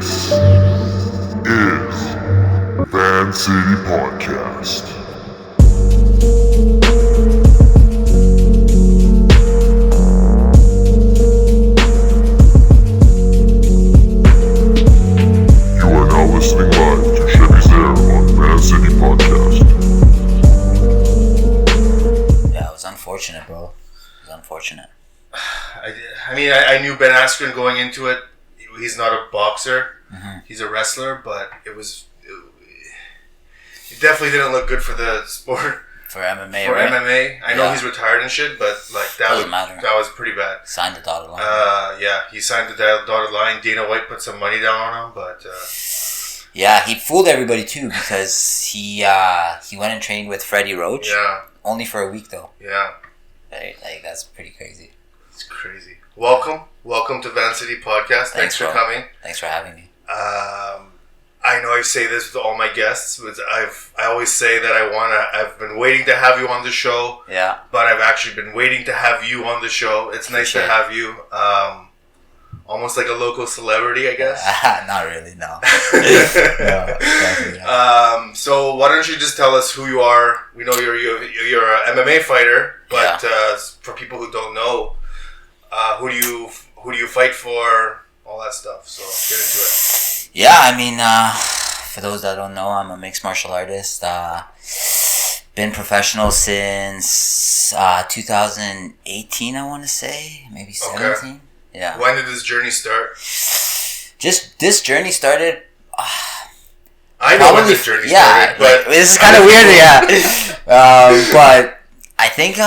This is VanCity Podcast. You are now listening live to Chevy's There on VanCity Podcast. Yeah, it was unfortunate, bro. It was unfortunate. I knew Ben Askren going into it. He's not a boxer. Mm-hmm. He's a wrestler, but it definitely didn't look good for the sport. For MMA, For right? MMA. I know he's retired and shit, but like Doesn't matter. that was pretty bad. Signed the dotted line. Yeah, he signed the dotted line. Dana White put some money down on him, but Yeah, he fooled everybody too because he went and trained with Freddie Roach. yeah, Only for a week though. yeah, Right? Like that's pretty crazy. it's crazy. Welcome to VanCity Podcast. Thanks for bro. coming. Thanks for having me. I know I say this to all my guests, but I always say that I've been waiting to have you on the show. Yeah. But I've actually been waiting to have you on the show. It's nice to have you. Almost like a local celebrity, I guess. Not really, no. No, definitely not. So why don't you just tell us who you are? We know you're an MMA fighter, but for people who don't know, who do you fight for? All that stuff. So get into it. Yeah, I mean, for those that don't know, I'm a mixed martial artist. Been professional since 2018, I want to say. Maybe 17. Okay. Yeah. When did this journey start? Just this journey started. I know when this journey yeah, started, but this is kind of weird, yeah. But I think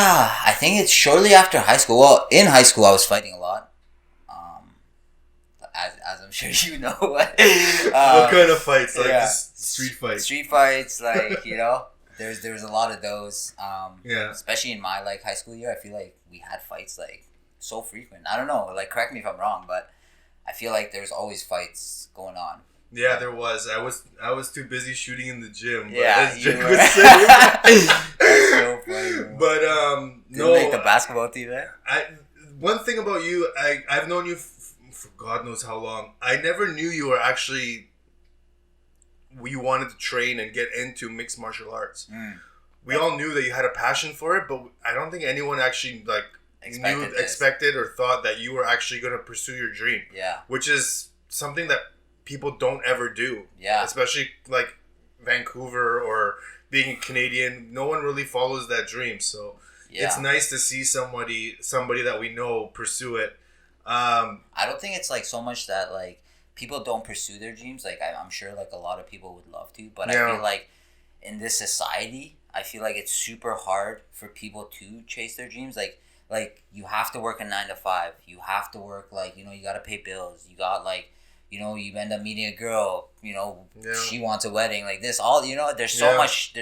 it's shortly after high school. Well, in high school, I was fighting a lot. As I'm sure you know. What kind of fights? Like just street fights? Street fights, like, you know, there's a lot of those. Yeah. Especially in my like high school year, I feel like we had fights like so frequent. I don't know, like correct me if I'm wrong, but I feel like there's always fights going on. Yeah, there was. I was too busy shooting in the gym. But Yeah, as you Jake were. was saying. That's so funny, bro. But Didn't make the basketball team, eh? One thing about you, I've known you for God knows how long. I never knew you were actually. You wanted to train and get into mixed martial arts. We all knew that you had a passion for it, but I don't think anyone actually like expected or thought that you were actually going to pursue your dream. Yeah. Which is something that people don't ever do. Yeah. Especially like Vancouver or being Canadian. No one really follows that dream. So it's nice to see somebody that we know pursue it. I don't think it's like so much that like people don't pursue their dreams. Like I'm sure like a lot of people would love to, but I feel like in this society, I feel like it's super hard for people to chase their dreams. Like you have to work a 9 to 5. You have to work like, you know, you got to pay bills. You got like, you know, you end up meeting a girl, you know, she wants a wedding like this, all, you know, there's so much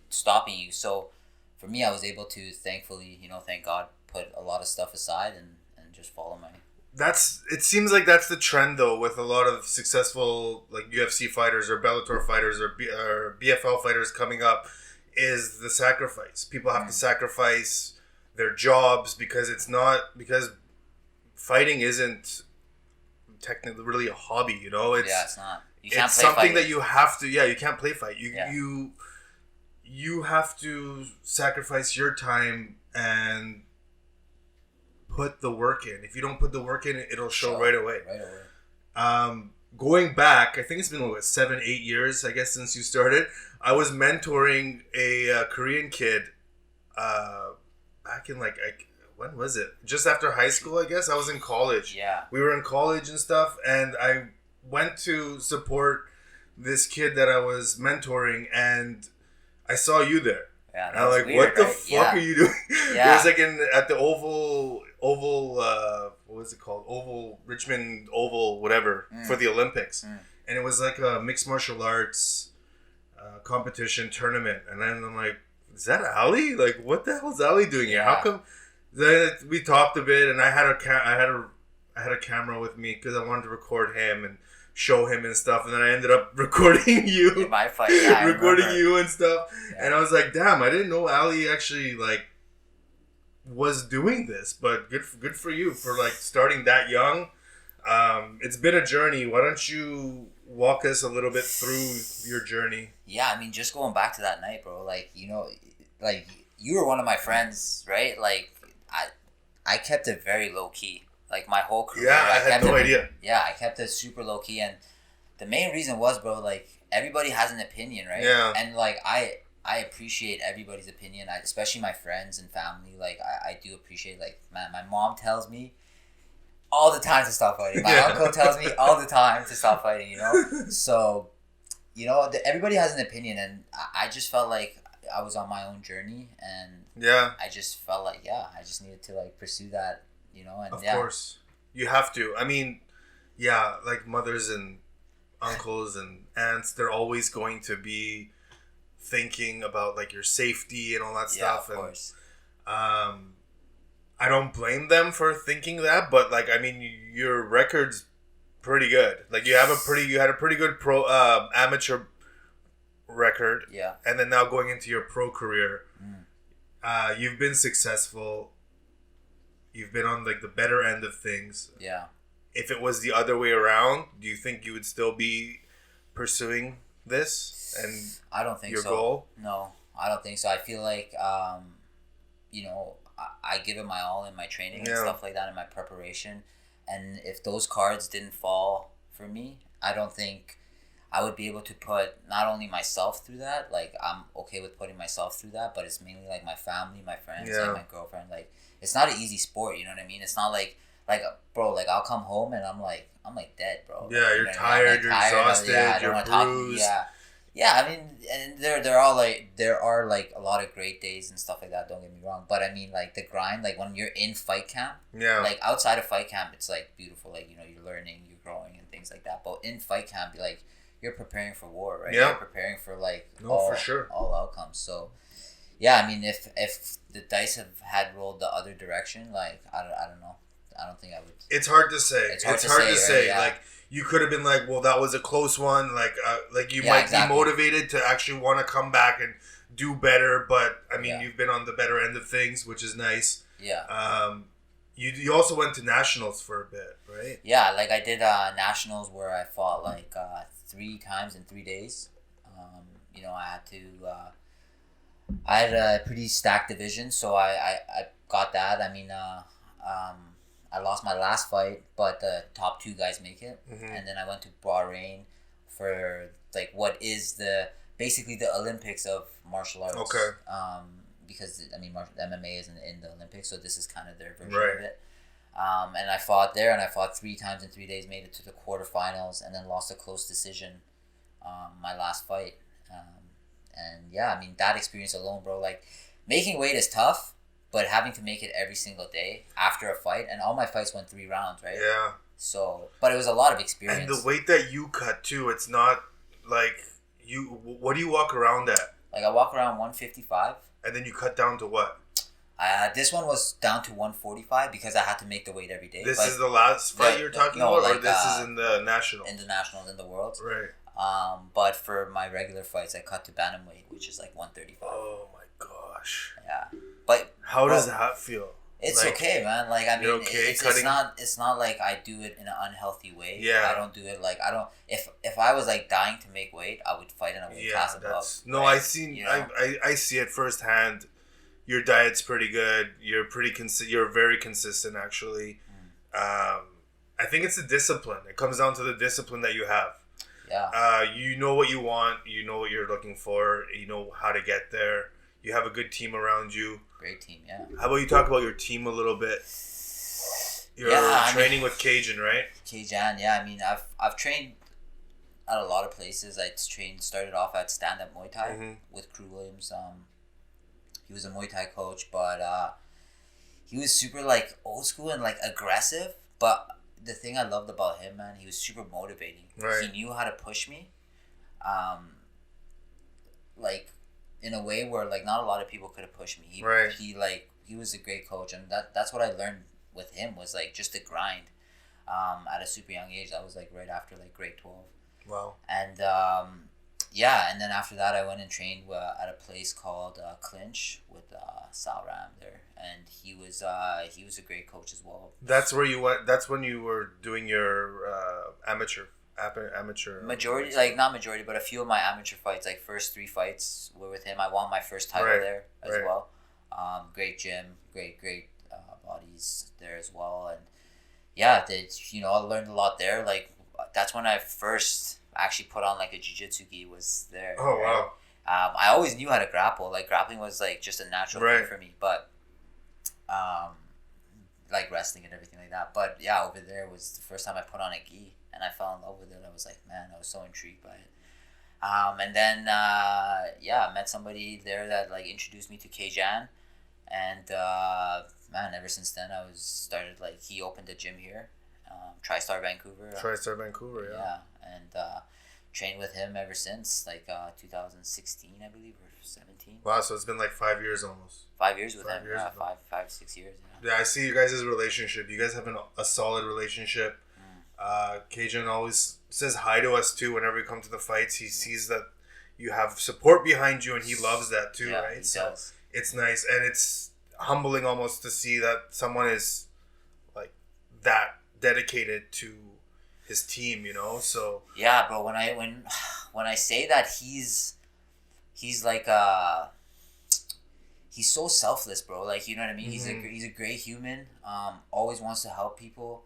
stopping you. So for me, I was able to thankfully, you know, thank God, put a lot of stuff aside and just follow my... It seems like that's the trend though with a lot of successful like UFC fighters or Bellator fighters or BFL fighters coming up is the sacrifice. People have to sacrifice their jobs because fighting isn't technically really a hobby, you know? It's not. It's something that you have to, you can't play fight. You have to sacrifice your time and put the work in. If you don't put the work in, it'll show right away. Going back, I think it's been 7-8 years, I guess, since you started. I was mentoring a Korean kid back in when was it? Just after high school, I guess. I was in college. Yeah. We were in college and stuff, and I went to support this kid that I was mentoring, and I saw you there. Yeah, and I'm like, weird, what the fuck are you doing? Yeah. It was like at the Oval, what was it called? Richmond Oval, whatever, for the Olympics. And it was like a mixed martial arts competition tournament. And then I'm like, is that Ali? Like, what the hell is Ali doing here? How come? Then we talked a bit, and I had a camera with me because I wanted to record him and show him and stuff, and then I ended up recording you. In my fight, recording you and stuff. Yeah. And I was like, damn, I didn't know Ali actually like was doing this, but good for you for like starting that young. It's been a journey. Why don't you walk us a little bit through your journey? Yeah, I mean, just going back to that night, bro. Like, you know, like you were one of my friends, right? Like, I kept it very low key. Like my whole career. Yeah, I had no idea. Yeah, I kept it super low key, and the main reason was, bro, like everybody has an opinion, right? Yeah. And like I appreciate everybody's opinion. Especially my friends and family. Like I do appreciate. Like my mom tells me all the time to stop fighting. My uncle tells me all the time to stop fighting. You know, so you know everybody has an opinion, and I just felt like I was on my own journey, and I just felt like I just needed to like pursue that. You know, and of course you have to. I mean, like mothers and uncles and aunts, they're always going to be thinking about like your safety and all that stuff. Of course. I don't blame them for thinking that, but like I mean, your record's pretty good. Like you had a pretty good pro amateur record. Yeah. And then now going into your pro career, you've been successful. You've been on like the better end of things. Yeah. If it was the other way around, do you think you would still be pursuing this and I don't think your so. goal? No, I don't think so. I feel like you know, I give it my all in my training and stuff like that, in my preparation. And if those cards didn't fall for me, I don't think I would be able to put not only myself through that, like I'm okay with putting myself through that, but it's mainly like my family, my friends, like my girlfriend. Like it's not an easy sport, you know what I mean? It's not like bro, like I'll come home and I'm like dead, bro. Yeah, like, you're tired, you're exhausted, you're bruised. Yeah, I mean, and there are like a lot of great days and stuff like that. Don't get me wrong, but I mean, like the grind, like when you're in fight camp, like outside of fight camp, it's like beautiful. Like you know, you're learning, you're growing, and things like that. But in fight camp, like you're preparing for war, right? Yeah. You're preparing for like for sure all outcomes. So yeah, I mean, if the dice had rolled the other direction, like I don't know, I don't think I would. It's hard to say. It's hard to say. Right? Like you could have been like, well, that was a close one. Like you might be motivated to actually want to come back and do better. But I mean, you've been on the better end of things, which is nice. Yeah. You also went to nationals for a bit, right? Yeah, like I did nationals where I fought like 3 times in 3 days. You know, I had a pretty stacked division, so I got that. I mean, I lost my last fight, but the top 2 guys make it, and then I went to Bahrain for like what is basically the Olympics of martial arts. Okay. Because I mean, MMA isn't in the Olympics, so this is kind of their version of it. And I fought there, and I fought 3 times in 3 days, made it to the quarterfinals, and then lost a close decision. My last fight, and yeah, I mean that experience alone, bro. Like making weight is tough, but having to make it every single day after a fight, and all my fights went 3 rounds, right? Yeah. So, but it was a lot of experience. And the weight that you cut too, it's not like you. What do you walk around at? Like I walk around 155. And then you cut down to what? This one was down to 145 because I had to make the weight every day. This is the last fight you're talking about, like, or this is in the national? In the nationals, in the world. Right. But for my regular fights, I cut to bantamweight, which is like 135. Oh my gosh. Yeah, but how does that feel? It's like, okay, man. Like I mean, okay it's not like I do it in an unhealthy way. Yeah. I don't do it like I don't. If I was like dying to make weight, I would fight in a weight class above. No, right? I see it firsthand. Your diet's pretty good. You're You're very consistent, actually. I think it's the discipline. It comes down to the discipline that you have. Yeah. You know what you want. You know what you're looking for. You know how to get there. You have a good team around you. Great team, yeah. How about you talk about your team a little bit? You're training with Cajun, right? Cajun, yeah. I mean, I've trained at a lot of places. Started off at stand-up Muay Thai with Crew Williams. He was a Muay Thai coach, but he was super like old school and like aggressive. But the thing I loved about him, man, he was super motivating. Right. He knew how to push me, like in a way where like not a lot of people could have pushed me. He was a great coach, and that's what I learned with him was like just the grind. At a super young age, that was like right after like grade 12. Wow. And yeah, and then after that, I went and trained at a place called Clinch with Sal Ram there, and he was a great coach as well. That's where you went. That's when you were doing your amateur. Majority, like not majority, but a few of my amateur fights, like first 3 fights were with him. I won my first title there as well. Great gym, great bodies there as well, and yeah, I learned a lot there. Like that's when I first actually put on like a jiu-jitsu gi was there. Oh wow! I always knew how to grapple. Like grappling was like just a natural thing for me, but like wrestling and everything like that. But yeah, over there was the first time I put on a gi. And I fell in love with it. I was like, man, I was so intrigued by it. And then, I met somebody there that like introduced me to Keijan. And man, ever since then, he opened a gym here, Tristar Vancouver. Tristar Vancouver, yeah. Yeah, and trained with him ever since, like 2016, I believe, or 17. Wow, so it's been like 5 years almost. 5 years with him, yeah, 6 years. Yeah, I see you guys' relationship. You guys have a solid relationship. Cajun always says hi to us too whenever we come to the fights. He sees that you have support behind you and he loves that too, right? He does. It's nice and it's humbling almost to see that someone is like that dedicated to his team, so yeah, bro, when I say that he's like he's so selfless, bro, like, you know what I mean? Mm-hmm. He's a great human, always wants to help people,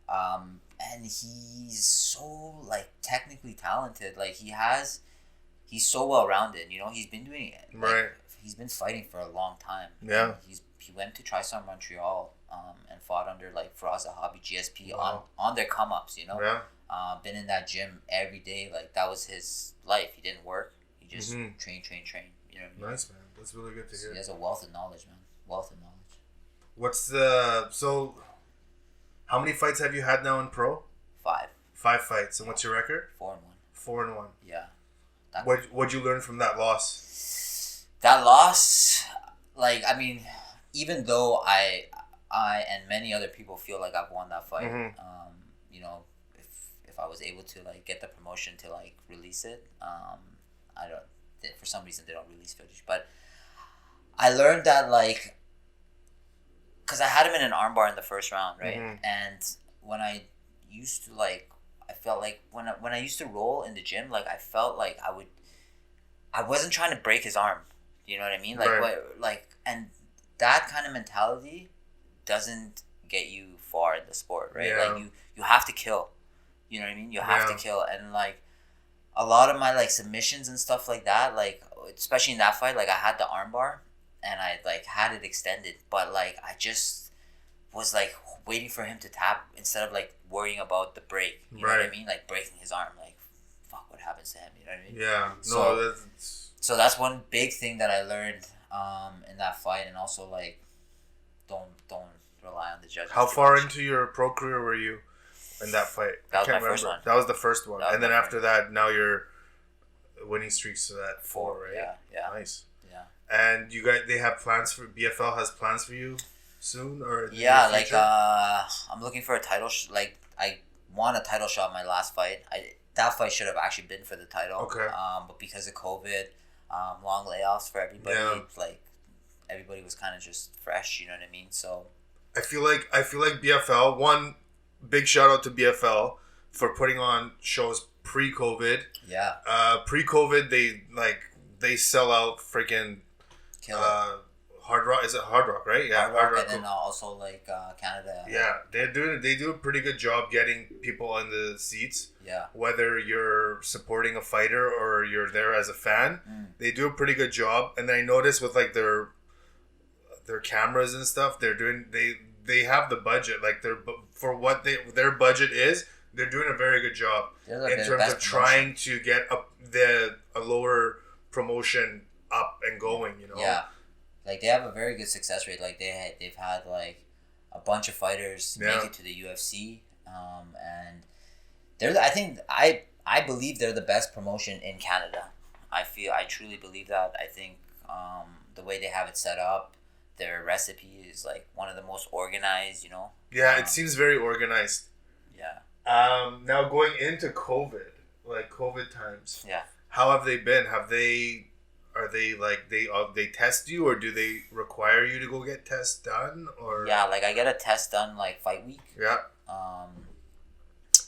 and he's so like technically talented. Like he's so well rounded. He's been doing it. Right. He's been fighting for a long time. Yeah. He went to Tristar Montreal, and fought under like Faraza Hobby GSP Wow. on their come ups. Yeah. Been in that gym every day. Like that was his life. He didn't work. He just train. You know what I mean? Nice, man. That's really good to hear. He has a wealth of knowledge, man. Wealth of knowledge. How many fights have you had now in pro? 5. 5 fights. And what's your record? 4-1. 4-1. Yeah. What'd you learn from that loss? That loss, like, I mean, even though I and many other people feel like I've won that fight, Mm-hmm. If I was able to like get the promotion to like release it, for some reason they don't release footage, but I learned that like, because I had him in an armbar in the first round, right? Mm-hmm. And when I used to like, I felt like when I used to roll in the gym, like I felt like I wasn't trying to break his arm. You know what I mean? Like Right. And that kind of mentality doesn't get you far in the sport, right? Yeah. Like you have to kill. You know what I mean? You have to kill, and like a lot of my like submissions and stuff like that, like especially in that fight, like I had the armbar and I like had it extended, but like I just was like waiting for him to tap instead of like worrying about the break. You know what I mean? Like breaking his arm, like fuck, what happens to him? You know what I mean? Yeah. So that's one big thing that I learned in that fight, and also like don't rely on the judges. How far into your pro career were you in that fight? That was my first one. That was the first one, and then after first. that, now you're winning streaks to that 4, right? Yeah. Nice. Yeah. And you guys, they have plans for BFL has plans for you soon, or in the yeah, near like future? I'm looking for a title. Like I won a title shot in my last fight. That fight should have actually been for the title. Okay. But because of COVID, long layoffs for everybody, like everybody was kind of just fresh. You know what I mean? So I feel like BFL. One big shout out to BFL for putting on shows pre-COVID. Yeah. Pre-COVID, they sell out freaking Hard Rock. Is it Hard Rock, right? Yeah, Hard Rock, and then also like Canada. Yeah, they do a pretty good job getting people in the seats. Yeah. Whether you're supporting a fighter or you're there as a fan, they do a pretty good job. And I noticed with like their cameras and stuff, they have the budget, like for what their budget is. They're doing a very good job in terms of trying to get a lower promotion up and going. Yeah. Like they have a very good success rate. Like they've had like a bunch of fighters make it to the UFC, and I believe they're the best promotion in Canada. I truly believe that. I think the way they have it set up, their recipe is like one of the most organized. Yeah, it seems very organized. Yeah. Now going into COVID, like COVID times. Yeah. How have they been? Are they like they test you, or do they require you to go get tests done? Or yeah, like I get a test done like fight week. Yeah.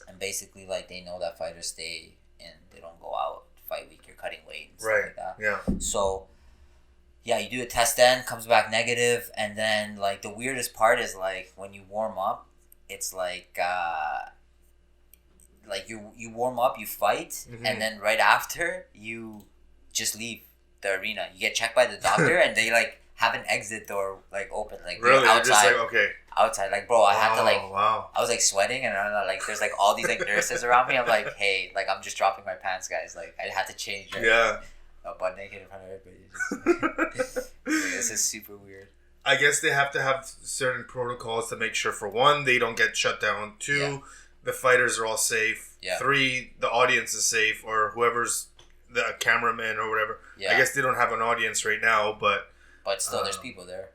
And basically like they know that fighters stay in, they don't go out fight week. You're cutting weight and stuff Right. like that. Yeah. So yeah, you do a test then, comes back negative, and then like the weirdest part is like when you warm up, it's like you warm up, you fight, and then right after you just leave the arena. You get checked by the doctor, and they like have an exit door like open, like Really? outside. You're just like, okay. Outside, like bro, I had to like. Wow. I was like sweating, and I'm like, there's like all these like nurses around me. I'm like, hey, like I'm just dropping my pants, guys. Like I had to change. Right? Yeah. Butt naked in front of everybody. Just, this is super weird. I guess they have to have certain protocols to make sure, for one, they don't get shut down. Two, the fighters are all safe. Yeah. Three, the audience is safe, or whoever's the cameraman or whatever. Yeah. I guess they don't have an audience right now, but still, there's people there.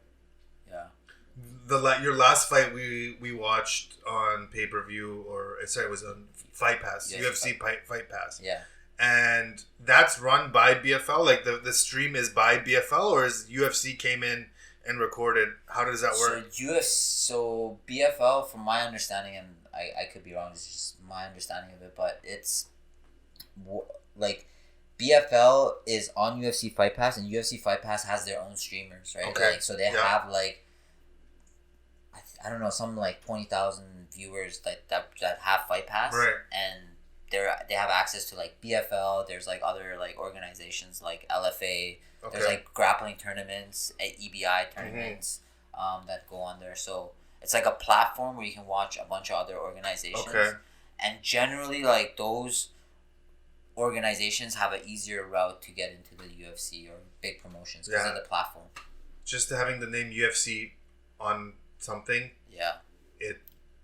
Yeah. Your last fight we watched on pay-per-view, or sorry, it was on Fight Pass, UFC Fight Pass. Yeah. And that's run by BFL. Like the stream is by BFL, or is UFC came in and recorded? How does that work? So BFL, from my understanding, and I could be wrong, it's just my understanding of it, but it's like BFL is on UFC Fight Pass, and UFC Fight Pass has their own streamers, right? Okay. Like, so they have like I don't know, some like 20,000 viewers that have Fight Pass, right? And they have access to like BFL. There's like other like organizations like LFA. Okay. There's like grappling tournaments, EBI tournaments, that go on there. So it's like a platform where you can watch a bunch of other organizations. Okay. And generally, like those organizations have an easier route to get into the UFC or big promotions because of the platform. Just having the name UFC on something. Yeah.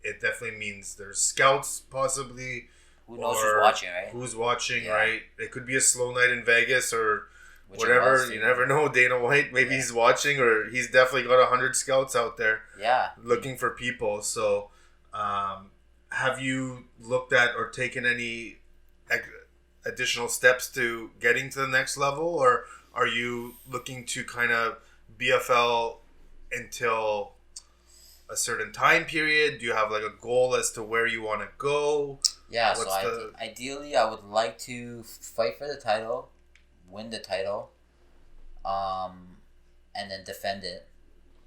It definitely means there's scouts possibly. Who knows who's watching, right? Who's watching, right? It could be a slow night in Vegas or whatever. Was, you never know. Dana White, maybe he's watching, or he's definitely got 100 scouts out there. Yeah. Looking for people. So, have you looked at or taken any additional steps to getting to the next level, or are you looking to kind of BFL until a certain time period? Do you have like a goal as to where you want to go? Yeah, ideally I would like to fight for the title, win the title, and then defend it,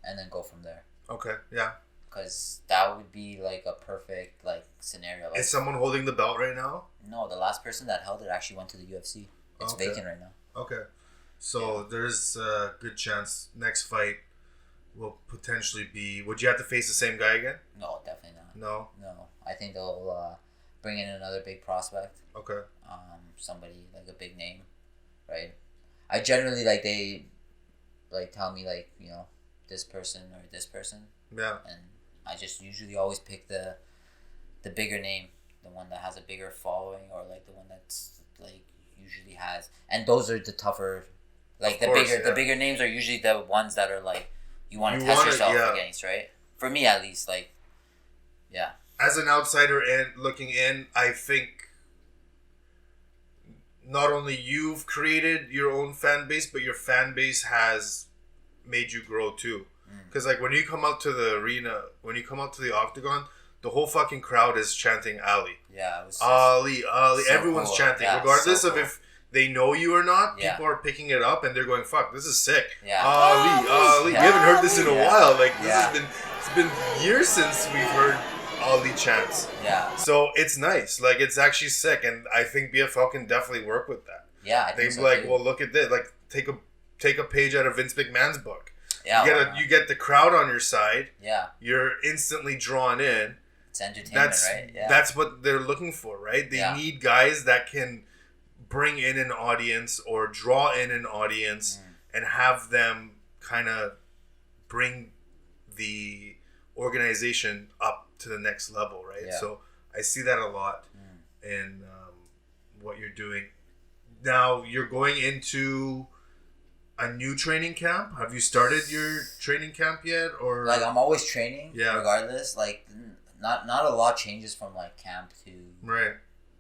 and then go from there. Okay, yeah. Because that would be like a perfect like scenario. Like, is someone holding the belt right now? No, the last person that held it actually went to the UFC. It's vacant right now. Okay. So there's a good chance next fight will potentially be... Would you have to face the same guy again? No, definitely not. No? No. I think they'll bring in another big prospect. Okay. Somebody like a big name, right? I generally like they like tell me like, you know, this person or this person. Yeah. And I just usually always pick the bigger name, the one that has a bigger following, or like the one that's like usually has, and those are the tougher, like the bigger names are usually the ones that are like you want to test yourself against, right? For me at least, like, yeah. As an outsider and looking in, I think not only you've created your own fan base, but your fan base has made you grow too. Because like when you come out to the arena, when you come out to the octagon, the whole fucking crowd is chanting Ali. Yeah, it was Ali. So everyone's cool. chanting, Yeah, regardless so of cool. if they know you or not. Yeah. People are picking it up and they're going, "Fuck, this is sick." Yeah. Ali. Yeah. We haven't heard this in a while. Like this Yeah. it's been years since we've heard Ali chants. Yeah. So it's nice. Like it's actually sick, and I think BFL can definitely work with that. Yeah, I think They'd so be like, too. well, look at this. Like take a page out of Vince McMahon's book. Yeah, you get the crowd on your side. Yeah. You're instantly drawn in. It's entertainment, right? Yeah. That's what they're looking for, right? They need guys that can bring in an audience or draw in an audience and have them kind of bring the organization up to the next level, right? Yeah. So I see that a lot in what you're doing. Now you're going into a new training camp. Have you started your training camp yet, or like I'm always training? Yeah. Regardless, like not a lot changes from like camp to right?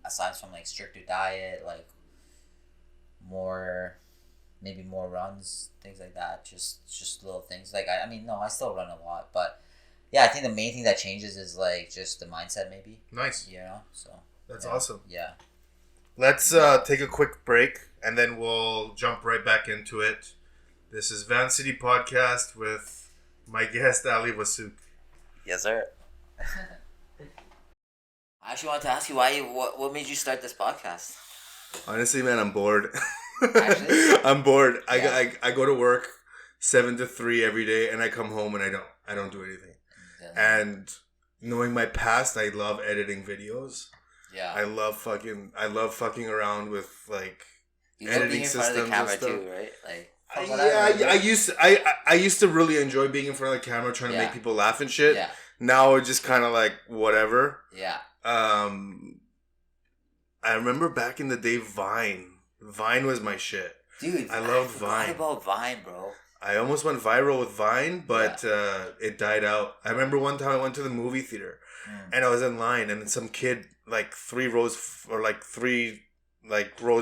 Aside from like stricter diet, like maybe more runs, things like that. Just little things. Like I mean, no, I still run a lot, but yeah, I think the main thing that changes is like just the mindset, maybe. Nice. You know, so. That's awesome. Yeah. Let's take a quick break, and then we'll jump right back into it. This is VanCity Podcast with my guest, Ali Wasuk. Yes, sir. I actually wanted to ask you what made you start this podcast? Honestly, man, I'm bored. Actually? I'm bored. Yeah. I go to work 7 to 3 every day, and I come home and I don't do anything. Yeah. And knowing my past, I love editing videos. Yeah. I love fucking around with like you editing systems and stuff. Too, right? Like I used to really enjoy being in front of the camera, trying to make people laugh and shit. Yeah. Now it's just kind of like whatever. Yeah. I remember back in the day, Vine. Vine was my shit. Dude, I loved Vine. What about Vine, bro? I almost went viral with Vine, but it died out. I remember one time I went to the movie theater, and I was in line, and some kid like 3 rows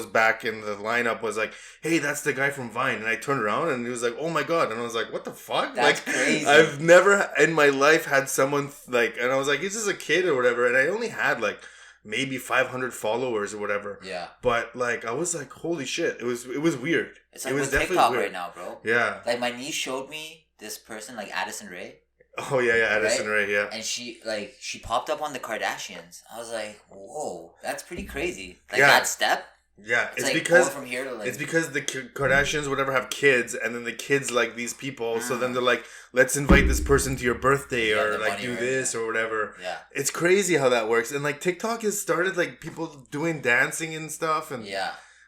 back in the lineup was like, "Hey, that's the guy from Vine." And I turned around, and he was like, "Oh my god!" And I was like, "What the fuck?" That's like, crazy. I've never in my life had someone like, and I was like, "He's just a kid or whatever," and I only had like maybe 500 followers or whatever. Yeah. But like, I was like, "Holy shit!" It was weird. It's like it was with TikTok right now, bro. Yeah. Like my niece showed me this person, like Addison Rae. Oh yeah, Addison Rae, yeah. And she popped up on the Kardashians. I was like, whoa, that's pretty crazy. Like that step. Yeah, it's like because from here to like, it's because the Kardashians whatever have kids, and then the kids like these people, so then they're like, let's invite this person to your birthday or like do this or whatever. Yeah, it's crazy how that works, and like TikTok has started like people doing dancing and stuff, and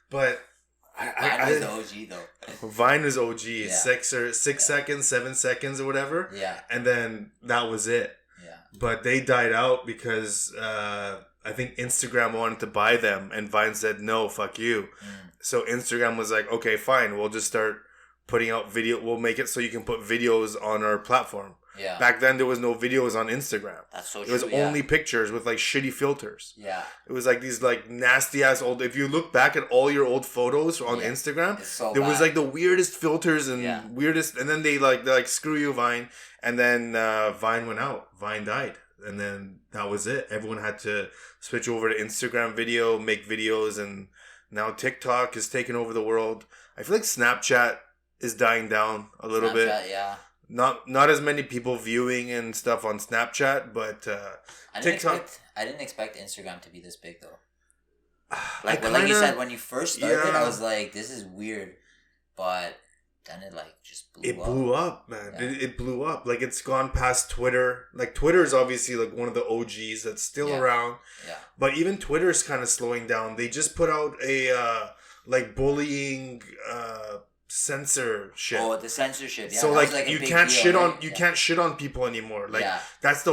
but. Vine was the OG though. Vine was OG. 6 seconds, 7 seconds or whatever. Yeah. And then that was it. Yeah. But they died out because I think Instagram wanted to buy them, and Vine said no, fuck you. So Instagram was like, okay, fine, we'll just start putting out video. We'll make it so you can put videos on our platform. Yeah. Back then there was no videos on Instagram. That's so true. It was only pictures with like shitty filters. Yeah. It was like these like nasty ass old. If you look back at all your old photos on Instagram, there was like the weirdest filters and weirdest. And then they like screw you, Vine. And then Vine went out. Vine died. And then that was it. Everyone had to switch over to Instagram video, make videos, and now TikTok is taking over the world. I feel like Snapchat is dying down a little bit. Yeah. Not as many people viewing and stuff on Snapchat, but TikTok. I didn't expect Instagram to be this big though. Like you said, when you first started, I was like, this is weird, but then it like just blew up. It blew up, man. Yeah. It blew up. Like it's gone past Twitter. Like Twitter is obviously like one of the OGs that's still around. Yeah. But even Twitter's kind of slowing down. They just put out a like bullying censorship. Oh, the censorship. Yeah. So like you can't shit on can't shit on people anymore. Like that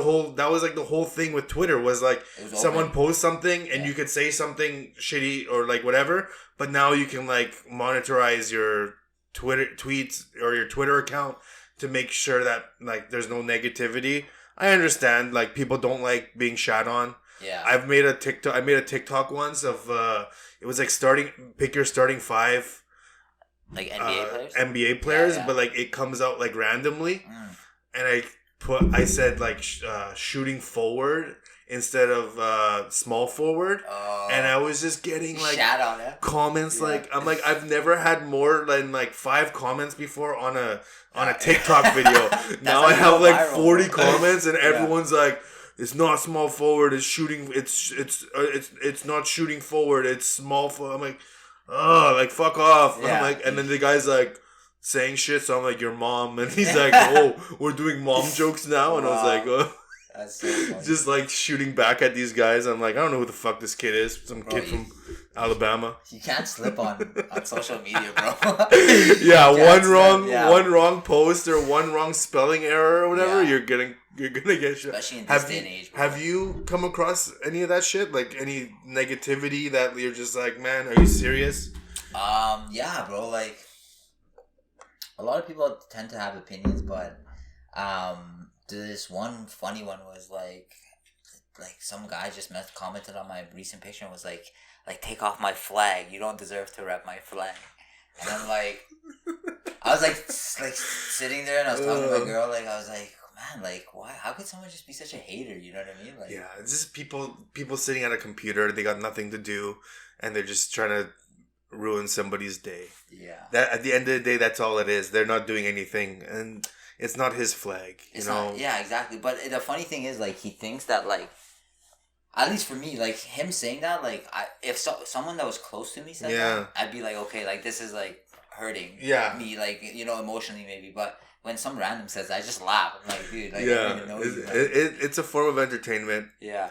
was like the whole thing with Twitter was like someone posts something and you could say something shitty or like whatever, but now you can like monetize your Twitter tweets or your Twitter account to make sure that like there's no negativity. I understand like people don't like being shat on. Yeah. I made a TikTok once of it was like pick your starting 5 like NBA players? NBA players, but like it comes out like randomly. And I said like shooting forward instead of small forward. And I was just getting like shat on it. Comments like I'm like I've never had more than like 5 comments before on a TikTok video. Now I have like 40 comments and everyone's like, it's not small forward, it's shooting it's not shooting forward, it's small forward. I'm like, oh, like fuck off. Yeah. I'm like, and then the guy's like saying shit, so I'm like, your mom, and he's like, oh, we're doing mom jokes now, and I was like, oh. That's so funny. Just like shooting back at these guys. I'm like, I don't know who the fuck this kid is. Some kid from Alabama. You can't slip on social media, bro. one wrong post or one wrong spelling error or whatever, you're gonna get shit. Especially in this day and age, bro. Have you come across any of that shit? Like any negativity that you're just like, man, are you serious? Yeah, bro. Like a lot of people tend to have opinions, but this one funny one was like like some guy just commented on my recent picture and was like take off my flag. You don't deserve to rep my flag. And I'm like, I was like sitting there and I was talking to my girl. Like I was like, man, like why? How could someone just be such a hater? You know what I mean? Like, yeah, it's just people sitting at a computer. They got nothing to do, and they're just trying to ruin somebody's day. Yeah. That at the end of the day, that's all it is. They're not doing anything, and it's not his flag. You know? Not, yeah, exactly. But the funny thing is, like, he thinks that, like, at least for me, like, him saying that, like, if someone that was close to me said that, I'd be like, okay, like, this is, like, hurting me, like, you know, emotionally maybe. But when some random says that, I just laugh. I'm like, dude, like, I don't even know you. It's a form of entertainment. Yeah.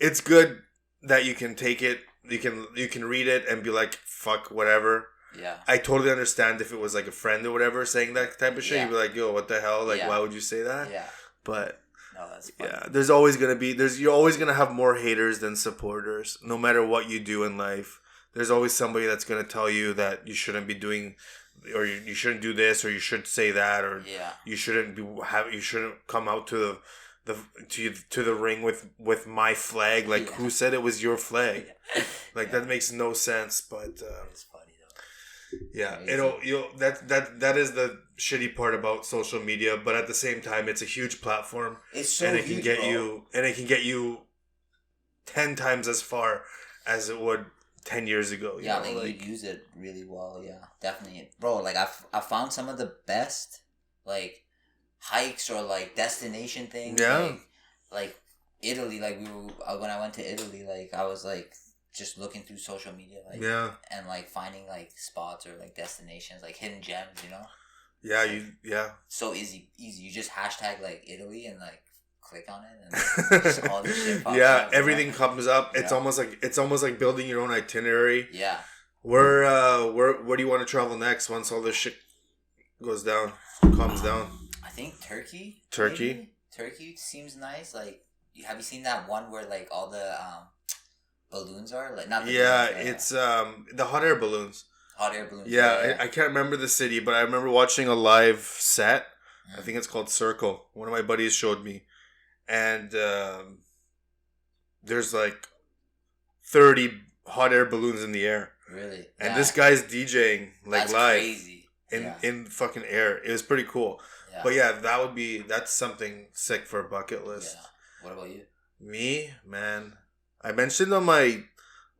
It's good that you can take it, you can read it and be like, fuck, whatever. Yeah. I totally understand if it was, like, a friend or whatever saying that type of shit. You'd be like, yo, what the hell? Like, why would you say that? Yeah. But... no, that's funny. Yeah, you're always gonna have more haters than supporters, no matter what you do in life. There's always somebody that's gonna tell you that you shouldn't be doing, or you shouldn't do this, or you should say that, or you shouldn't come out to the ring with my flag. Like, who said it was your flag? Like, that makes no sense. But it's funny though. Yeah, that is the shitty part about social media, but at the same time, it's a huge platform. It's so and it huge, can get you 10 times as far as it would 10 years ago. Yeah, you use it really well. Yeah, definitely, bro. Like I found some of the best like hikes or like destination things. Yeah, like Italy. Like when I went to Italy, like I was like just looking through social media, like and like finding like spots or like destinations, like hidden gems, you know. Yeah, so easy. You just hashtag like Italy and like click on it and just all this shit pops up, everything comes up. It's almost like building your own itinerary. Yeah. Where do you want to travel next once all this shit calms down? I think Turkey. Maybe? Turkey seems nice. Like, have you seen that one where like all the balloons are like not? It's the hot air balloons. Hot air balloons. Yeah, I can't remember the city, but I remember watching a live set. I think it's called Circle. One of my buddies showed me. And there's like 30 hot air balloons in the air. Really? And this guy's DJing like that's live. Crazy. In fucking air. It was pretty cool. Yeah. But that's something sick for a bucket list. Yeah. What about you? Me, man. I mentioned on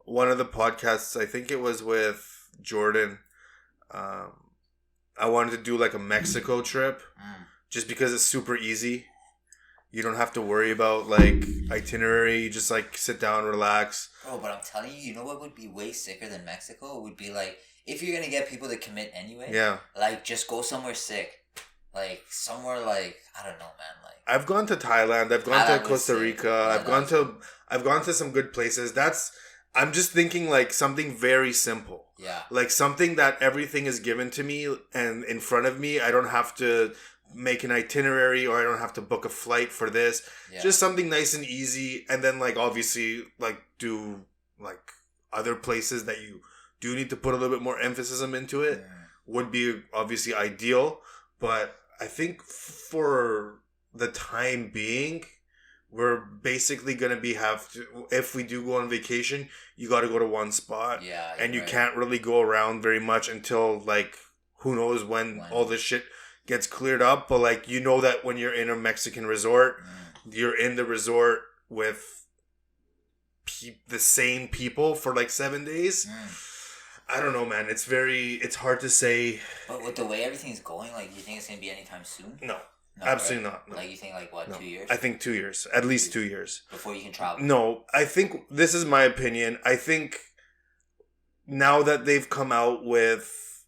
one of the podcasts, I think it was with Jordan, I wanted to do like a Mexico trip just because it's super easy. You don't have to worry about like itinerary. You just like sit down, relax. Bro, but I'm telling you, you know what would be way sicker than Mexico? It would be like, if you're gonna get people to commit anyway, like just go somewhere sick. Like somewhere like, I don't know, man. Like I've gone to Thailand, I've gone to Costa Rica, I've gone to some good places. I'm just thinking like something very simple. Yeah. Like something that everything is given to me and in front of me. I don't have to make an itinerary or I don't have to book a flight for this. Yeah. Just something nice and easy. And then like obviously like do like other places that you do need to put a little bit more emphasis into it would be obviously ideal. But I think for the time being, we're basically going to if we do go on vacation, you got to go to one spot. Yeah. And you can't really go around very much until like, who knows when all this shit gets cleared up. But like, you know that when you're in a Mexican resort, you're in the resort with the same people for like 7 days. I don't know, man. It's hard to say. But with the way everything's going, like, you think it's going to be anytime soon? No. Absolutely not. No. Like, you think, like, what, 2 years? I think 2 years. At least 2 years. Before you can travel? No. I think, this is my opinion, I think now that they've come out with,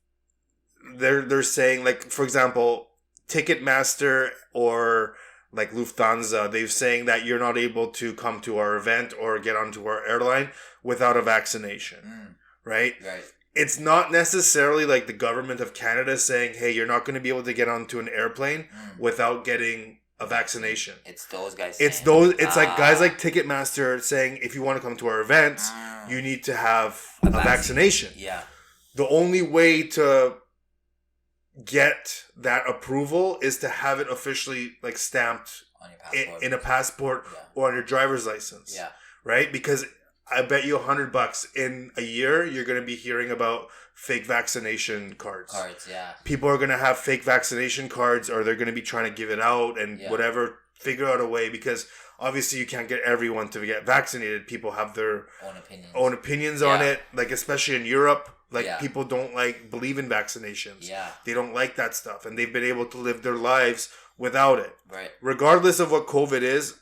they're saying, like, for example, Ticketmaster or, like, Lufthansa, they're saying that you're not able to come to our event or get onto our airline without a vaccination. Right? Right. It's not necessarily like the government of Canada saying, hey, you're not going to be able to get onto an airplane without getting a vaccination. It's those guys It's like guys like Ticketmaster saying, if you want to come to our events, you need to have a vaccination. Yeah. The only way to get that approval is to have it officially like stamped on your passport. in a passport or on your driver's license. Yeah. Right? Because I bet you $100 in a year you're going to be hearing about fake vaccination cards. People are going to have fake vaccination cards, or they're going to be trying to give it out and whatever. Figure out a way, because obviously you can't get everyone to get vaccinated. People have their own opinions on it. Like, especially in Europe, people don't believe in vaccinations. They don't like that stuff, and they've been able to live their lives without it. Right. Regardless of what COVID is,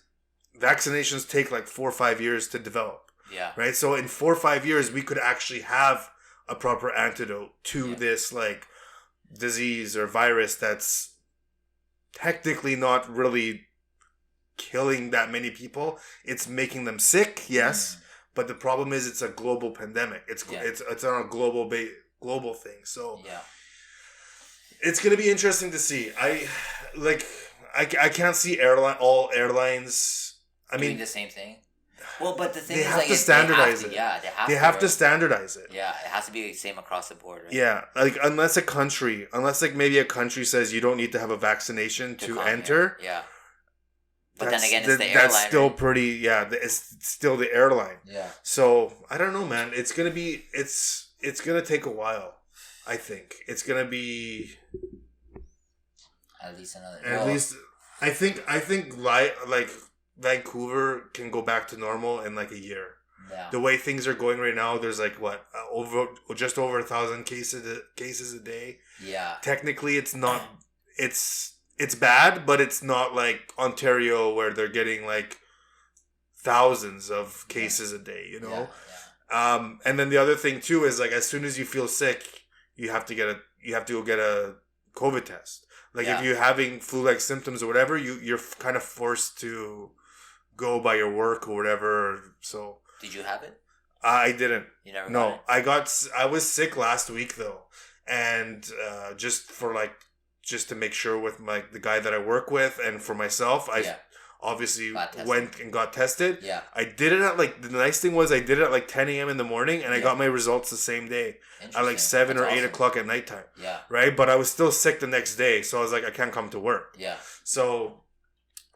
vaccinations take 4 or 5 years to develop. Yeah. Right. So in 4 or 5 years, we could actually have a proper antidote to this disease or virus that's technically not really killing that many people. It's making them sick, yes, but the problem is it's a global pandemic. It's on a global thing. So it's gonna be interesting to see. I can't see all airlines. Doing the same thing. Well, but the thing they is, have to standardize it. Yeah, they have to standardize it. Yeah, it has to be the same across the board. Right? Yeah, unless maybe a country says you don't need to have a vaccination to enter. Here. Yeah. But then again, it's the airline. That's still pretty. Yeah, it's still the airline. Yeah. So I don't know, man. It's gonna be. It's gonna take a while. I think it's gonna be. At least another. I think Vancouver can go back to normal in a year. Yeah. The way things are going right now, there's just over 1,000 cases a day. Yeah. Technically, it's not. It's bad, but it's not like Ontario where they're getting thousands of cases a day, you know? Yeah. And then the other thing too is as soon as you feel sick, you have to go get a COVID test. If you're having flu-like symptoms or whatever, you're kind of forced to go by your work or whatever. So. Did you have it? I didn't. You never? No, I was sick last week though, and just to make sure with the guy that I work with and for myself, I obviously went and got tested. Yeah. I did it at the nice thing was I did it at 10 a.m. in the morning, and I got my results the same day at 7 or 8 o'clock at nighttime. Yeah. Right? But I was still sick the next day, so I was I can't come to work. Yeah. So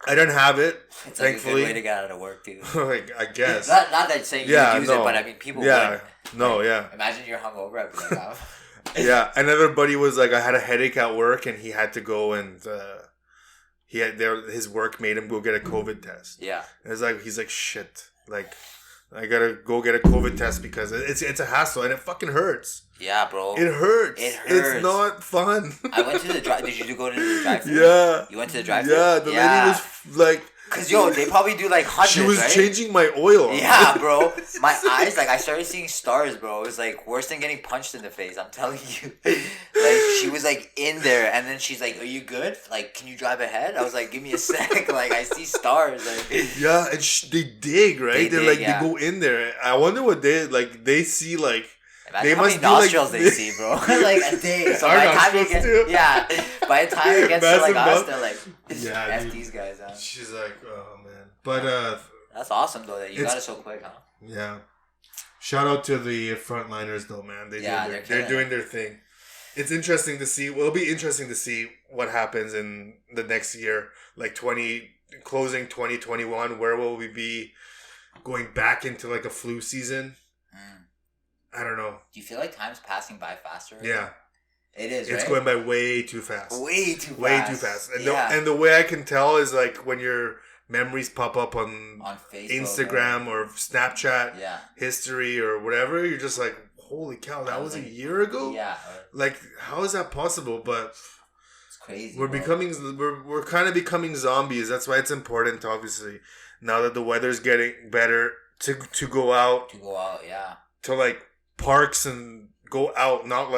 I didn't have it, it's thankfully. A good way to get out of work, too. I guess. Not that saying you use it, but I mean, people would. No, yeah. Imagine you're hungover. I'd be oh. Yeah, another buddy was I had a headache at work, and he had to go and his work made him go get a COVID test. Yeah, and he's shit, I gotta go get a COVID test because it's a hassle and it fucking hurts. Yeah, bro, it hurts. It's not fun. I went to the drive. Did you go to the drive-thru? Yeah, you went to the drive-thru. Yeah, the lady was Cause they probably do hundreds. She was changing my oil. Yeah, bro. My eyes, I started seeing stars, bro. It was worse than getting punched in the face. I'm telling you. She was in there, and then she's like, "Are you good? Can you drive ahead?" I was like, "Give me a sec." I see stars. Yeah, and they dig, right? They go in there. I wonder what they see Imagine they how many nostrils they see, bro. A day. So by the time you get, by the time it gets to us, they're F these guys out. She's oh man. But that's awesome though that you got it so quick, huh? Yeah. Shout out to the frontliners though, man. They're doing their thing. It's interesting to see. Well, it'll be interesting to see what happens in the next year, closing 2021. Where will we be going back into a flu season? I don't know. Do you feel time's passing by faster? Yeah. It is, It's going by way too fast. Way too fast. And the way I can tell is when your memories pop up on Facebook, Instagram or Snapchat history or whatever, you're just holy cow, that was a year ago? Yeah. How is that possible? But it's crazy. We're kind of becoming zombies. That's why it's important, obviously, now that the weather's getting better to go out. To go out, yeah. To parks and go out, not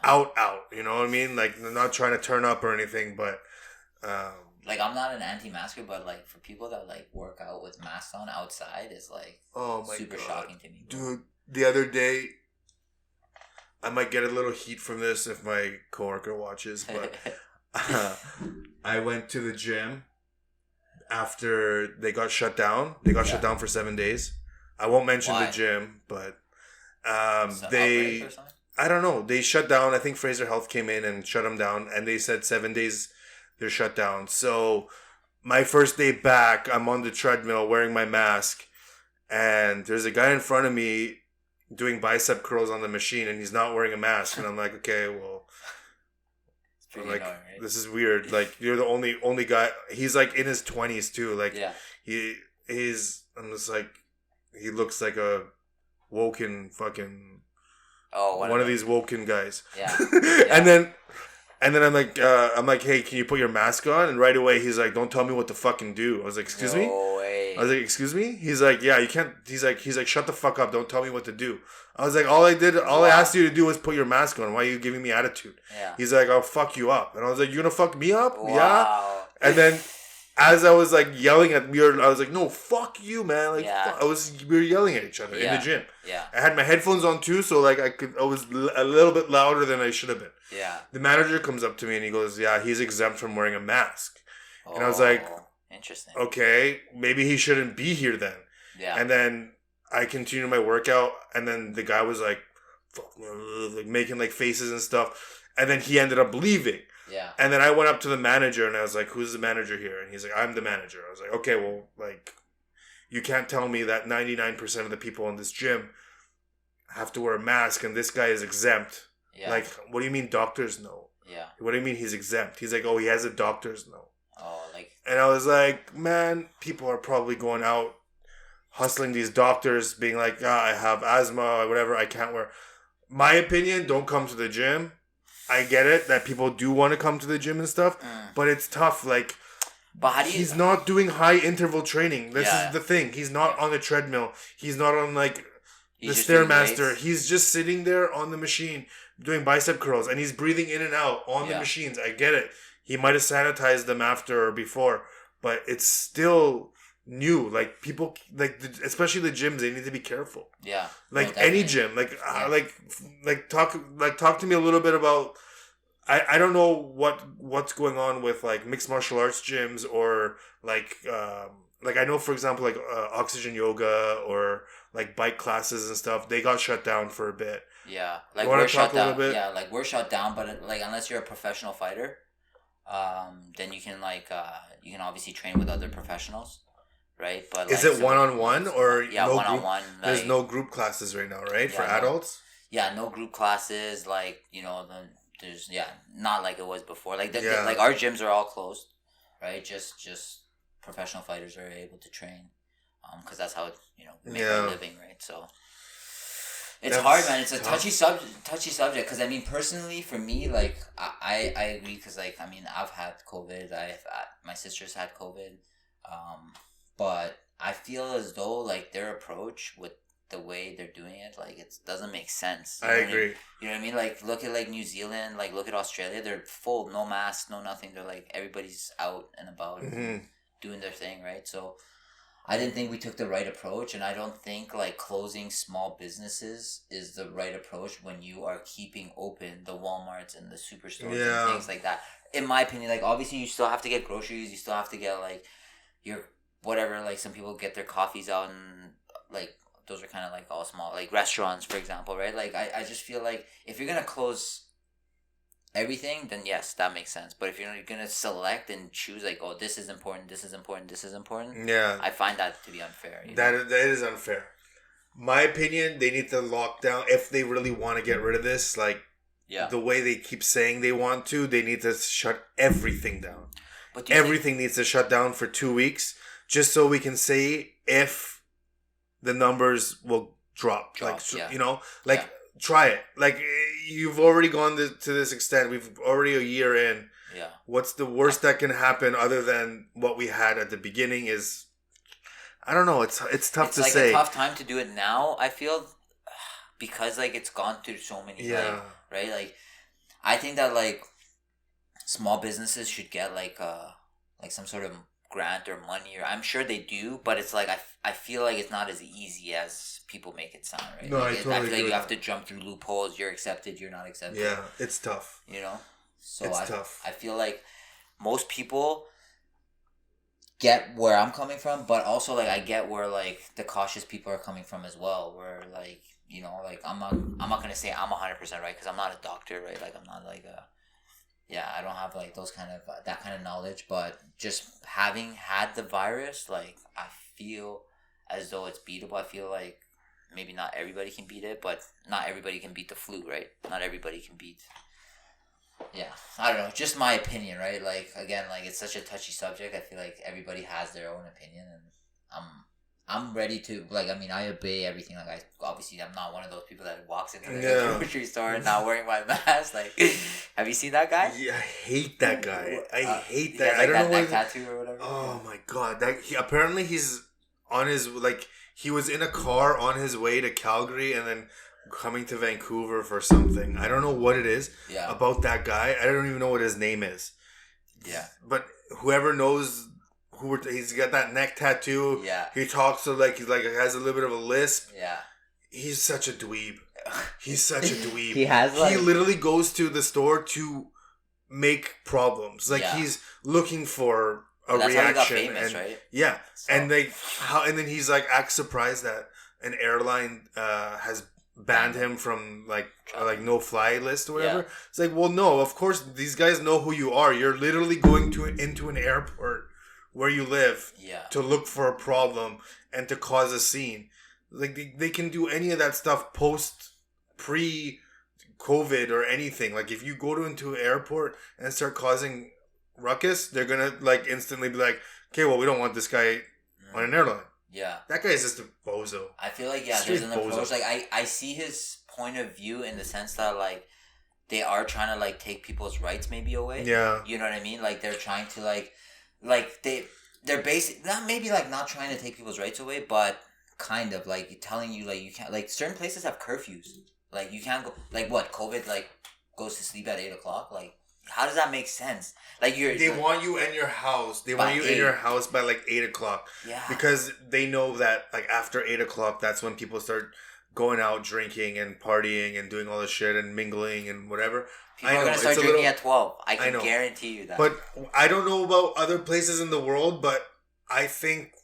out, you know what I mean? Not trying to turn up or anything, but I'm not an anti-masker, but for people that work out with masks on outside is oh my super God. shocking to me, bro. Dude, the other day I might get a little heat from this if my coworker watches, but I went to the gym after they got shut down. They got shut down for 7 days. I won't mention the gym, but they, I don't know. They shut down. I think Fraser Health came in and shut them down, and they said 7 days they're shut down. So my first day back, I'm on the treadmill wearing my mask, and there's a guy in front of me doing bicep curls on the machine, and he's not wearing a mask, and I'm like, okay, well, like, annoying, right? This is weird. Like, you're the only guy. He's like in his 20s too. Like, he's. I'm just like, he looks like a woken fucking. Oh, one of these woken guys. Yeah. And then I'm like, hey, can you put your mask on? And right away he's like, don't tell me what to fucking do. I was like, excuse me? Way. I was like, excuse me? He's like, yeah, you can't. He's like, shut the fuck up. Don't tell me what to do. I was like, all I asked you to do was put your mask on. Why are you giving me attitude? Yeah. He's like, I'll fuck you up. And I was like, you're gonna fuck me up? Wow. Yeah. And then as I was like yelling at me, I was like, no, fuck you, man. Like, we were yelling at each other in the gym. Yeah. I had my headphones on too, so like I was a little bit louder than I should have been. Yeah. The manager comes up to me and he goes, yeah, he's exempt from wearing a mask. Oh, and I was like, interesting. Okay, maybe he shouldn't be here then. Yeah. And then I continued my workout, and then the guy was like, fuck, like making like faces and stuff. And then he ended up leaving. Yeah. And then I went up to the manager and I was like, who's the manager here? And he's like, I'm the manager. I was like, okay, well, like, you can't tell me that 99% of the people in this gym have to wear a mask and this guy is exempt. Yeah. Like, what do you mean doctors know? Yeah. What do you mean he's exempt? He's like, oh, he has a doctor's note. Oh, like. And I was like, man, people are probably going out hustling these doctors, being like, I have asthma or whatever, I can't wear. My opinion, don't come to the gym. I get it that people do want to come to the gym and stuff, but it's tough. Like, but how do you? He's not doing high interval training. This is the thing. He's not on the treadmill. He's not on like the Stairmaster. He's just sitting there on the machine doing bicep curls, and he's breathing in and out on the machines. I get it. He might have sanitized them after or before, but it's still new. Like, people, like, especially the gyms, they need to be careful. Yeah. Like, any gym. Like, talk to me a little bit about, I don't know what's going on with, like, mixed martial arts gyms, or, like I know, for example, like, oxygen yoga, or, like, bike classes and stuff, they got shut down for a bit. Yeah. Like, we're shut down. Yeah, like, we're shut down, but, like, unless you're a professional fighter, then you can, like, you can obviously train with other professionals. Right, but like, is it one-on-one or no one-on-one? Like, there's no group classes right now, right, for adults? Yeah, no group classes. Like, you know, there's not like it was before. Like like our gyms are all closed, right? Just professional fighters are able to train, because that's how we make our living, right? So it's hard, man. It's a touchy subject. Because I mean, personally, for me, like I agree. Because like I mean, I've had COVID. My sister's had COVID. But I feel as though, like, their approach with the way they're doing it, like, it doesn't make sense. I agree. You know what I mean? Like, look at, like, New Zealand, like, look at Australia. They're full, no masks, no nothing. They're, like, everybody's out and about doing their thing, right? So I didn't think we took the right approach, and I don't think, like, closing small businesses is the right approach when you are keeping open the Walmarts and the superstores and things like that. In my opinion, like, obviously you still have to get groceries. You still have to get, like, your... whatever, like, some people get their coffees out, and, like, those are kind of, like, all small, like, restaurants, for example, right? Like, I just feel like if you're going to close everything, then yes, that makes sense. But if you're going to select and choose, like, oh, this is important, this is important, this is important, I find that to be unfair. That is unfair. My opinion, they need to lock down, if they really want to get rid of this, like, the way they keep saying they want to, they need to shut everything down. But everything needs to shut down for 2 weeks. Just so we can say if the numbers will drop. Like, try it. Like, you've already gone to this extent. We've already a year in. Yeah. What's the worst that can happen other than what we had at the beginning is, I don't know. It's tough to say. It's like a tough time to do it now, I feel, because, like, it's gone through so many, like, right? Like, I think that, like, small businesses should get, like some sort of grant or money, or I'm sure they do, but it's like I feel like it's not as easy as people make it sound, right? No, like, I feel like you have to jump through loopholes. You're accepted, you're not accepted. Yeah, it's tough. You know? So it's tough. I feel like most people get where I'm coming from, but also, like, I get where, like, the cautious people are coming from as well, where, like, you know, like, I'm not going to say I'm 100% right, because I'm not a doctor, right? Like, I'm not, like, a Yeah, I don't have like those kind of that kind of knowledge, but just having had the virus, like I feel as though it's beatable. I feel like maybe not everybody can beat it, but not everybody can beat the flu, right? Not everybody can beat. Yeah, I don't know. Just my opinion, right? Like again, like it's such a touchy subject. I feel like everybody has their own opinion, and I'm ready to like. I mean, I obey everything. Like I'm not one of those people that walks into the grocery store and not wearing my mask. Like, have you seen that guy? Yeah, I hate that guy. I hate that. Like I don't that know neck tattoo or whatever. Oh my god! Apparently he's on his like he was in a car on his way to Calgary and then coming to Vancouver for something. I don't know what it is about that guy. I don't even know what his name is. Yeah, but whoever knows. He's got that neck tattoo. Yeah. He talks to like has a little bit of a lisp. Yeah. He's such a dweeb. He's such a dweeb. He literally goes to the store to make problems. Like he's looking for a reaction. How he got famous, right? Yeah. So. And then he's like acts surprised that an airline has banned him from like no fly list or whatever. Yeah. It's like, well, no, of course these guys know who you are. You're literally going into an airport where you live to look for a problem and to cause a scene. Like they can do any of that stuff pre-COVID or anything. Like if you go into an airport and start causing ruckus, they're gonna like instantly be like, okay, well, we don't want this guy on an airline. Yeah, that guy's just a bozo. I feel like there's an approach. Like I see his point of view in the sense that like they are trying to like take people's rights maybe away. Yeah, you know what I mean? Like they're trying to like they're basic not trying to take people's rights away, but kind of like telling you like you can't, like certain places have curfews, like you can't go, like what, COVID like goes to sleep at 8:00, like how does that make sense? Like they want you in your house. They want you in your house by like 8:00. Yeah, because they know that like after 8:00, that's when people start going out drinking and partying and doing all this shit and mingling and whatever. People are going to start drinking at 12. I can guarantee you that. But I don't know about other places in the world, but I think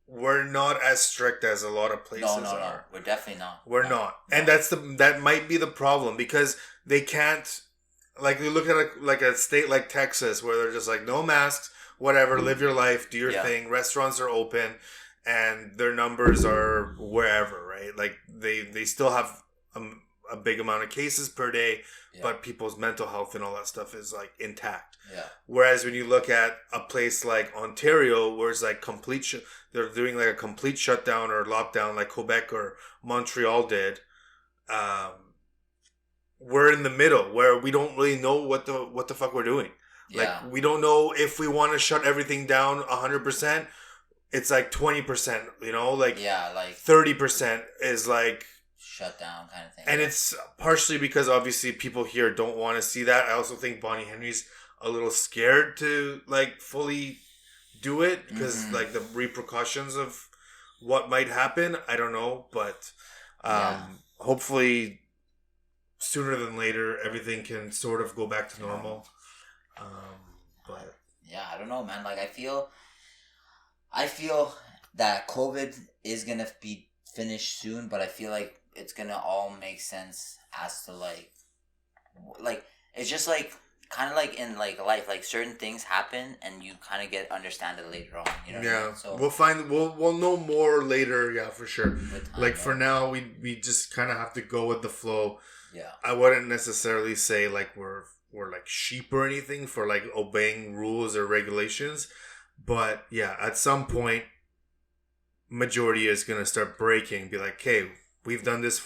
we're not as strict as a lot of places are. No. We're definitely not. We're not. And that might be the problem because they can't, like you look at a state like Texas where they're just like, no masks, whatever, live your life, do your thing. Restaurants are open and their numbers are wherever, right? Like they still have a big amount of cases per day, but people's mental health and all that stuff is like intact. Yeah. Whereas when you look at a place like Ontario, where it's like they're doing like a complete shutdown or lockdown, like Quebec or Montreal did. We're in the middle where we don't really know what the fuck we're doing. Like we don't know if we want to shut everything down 100%. It's like 20%, you know, like 30% is like shutdown kind of thing. And it's partially because obviously people here don't want to see that. I also think Bonnie Henry's a little scared to like fully do it because like the repercussions of what might happen. I don't know, but hopefully sooner than later everything can sort of go back to normal. But yeah, I don't know, man. Like I feel that COVID is gonna be finished soon, but I feel like it's gonna all make sense as to like it's just like kind of like in like life, like certain things happen and you kind of understand it later on, you know what I mean? So we'll know more later, for sure. Like for now we just kind of have to go with the flow. I wouldn't necessarily say like we're like sheep or anything for like obeying rules or regulations, but at some point majority is going to start breaking, be like, hey, we've done this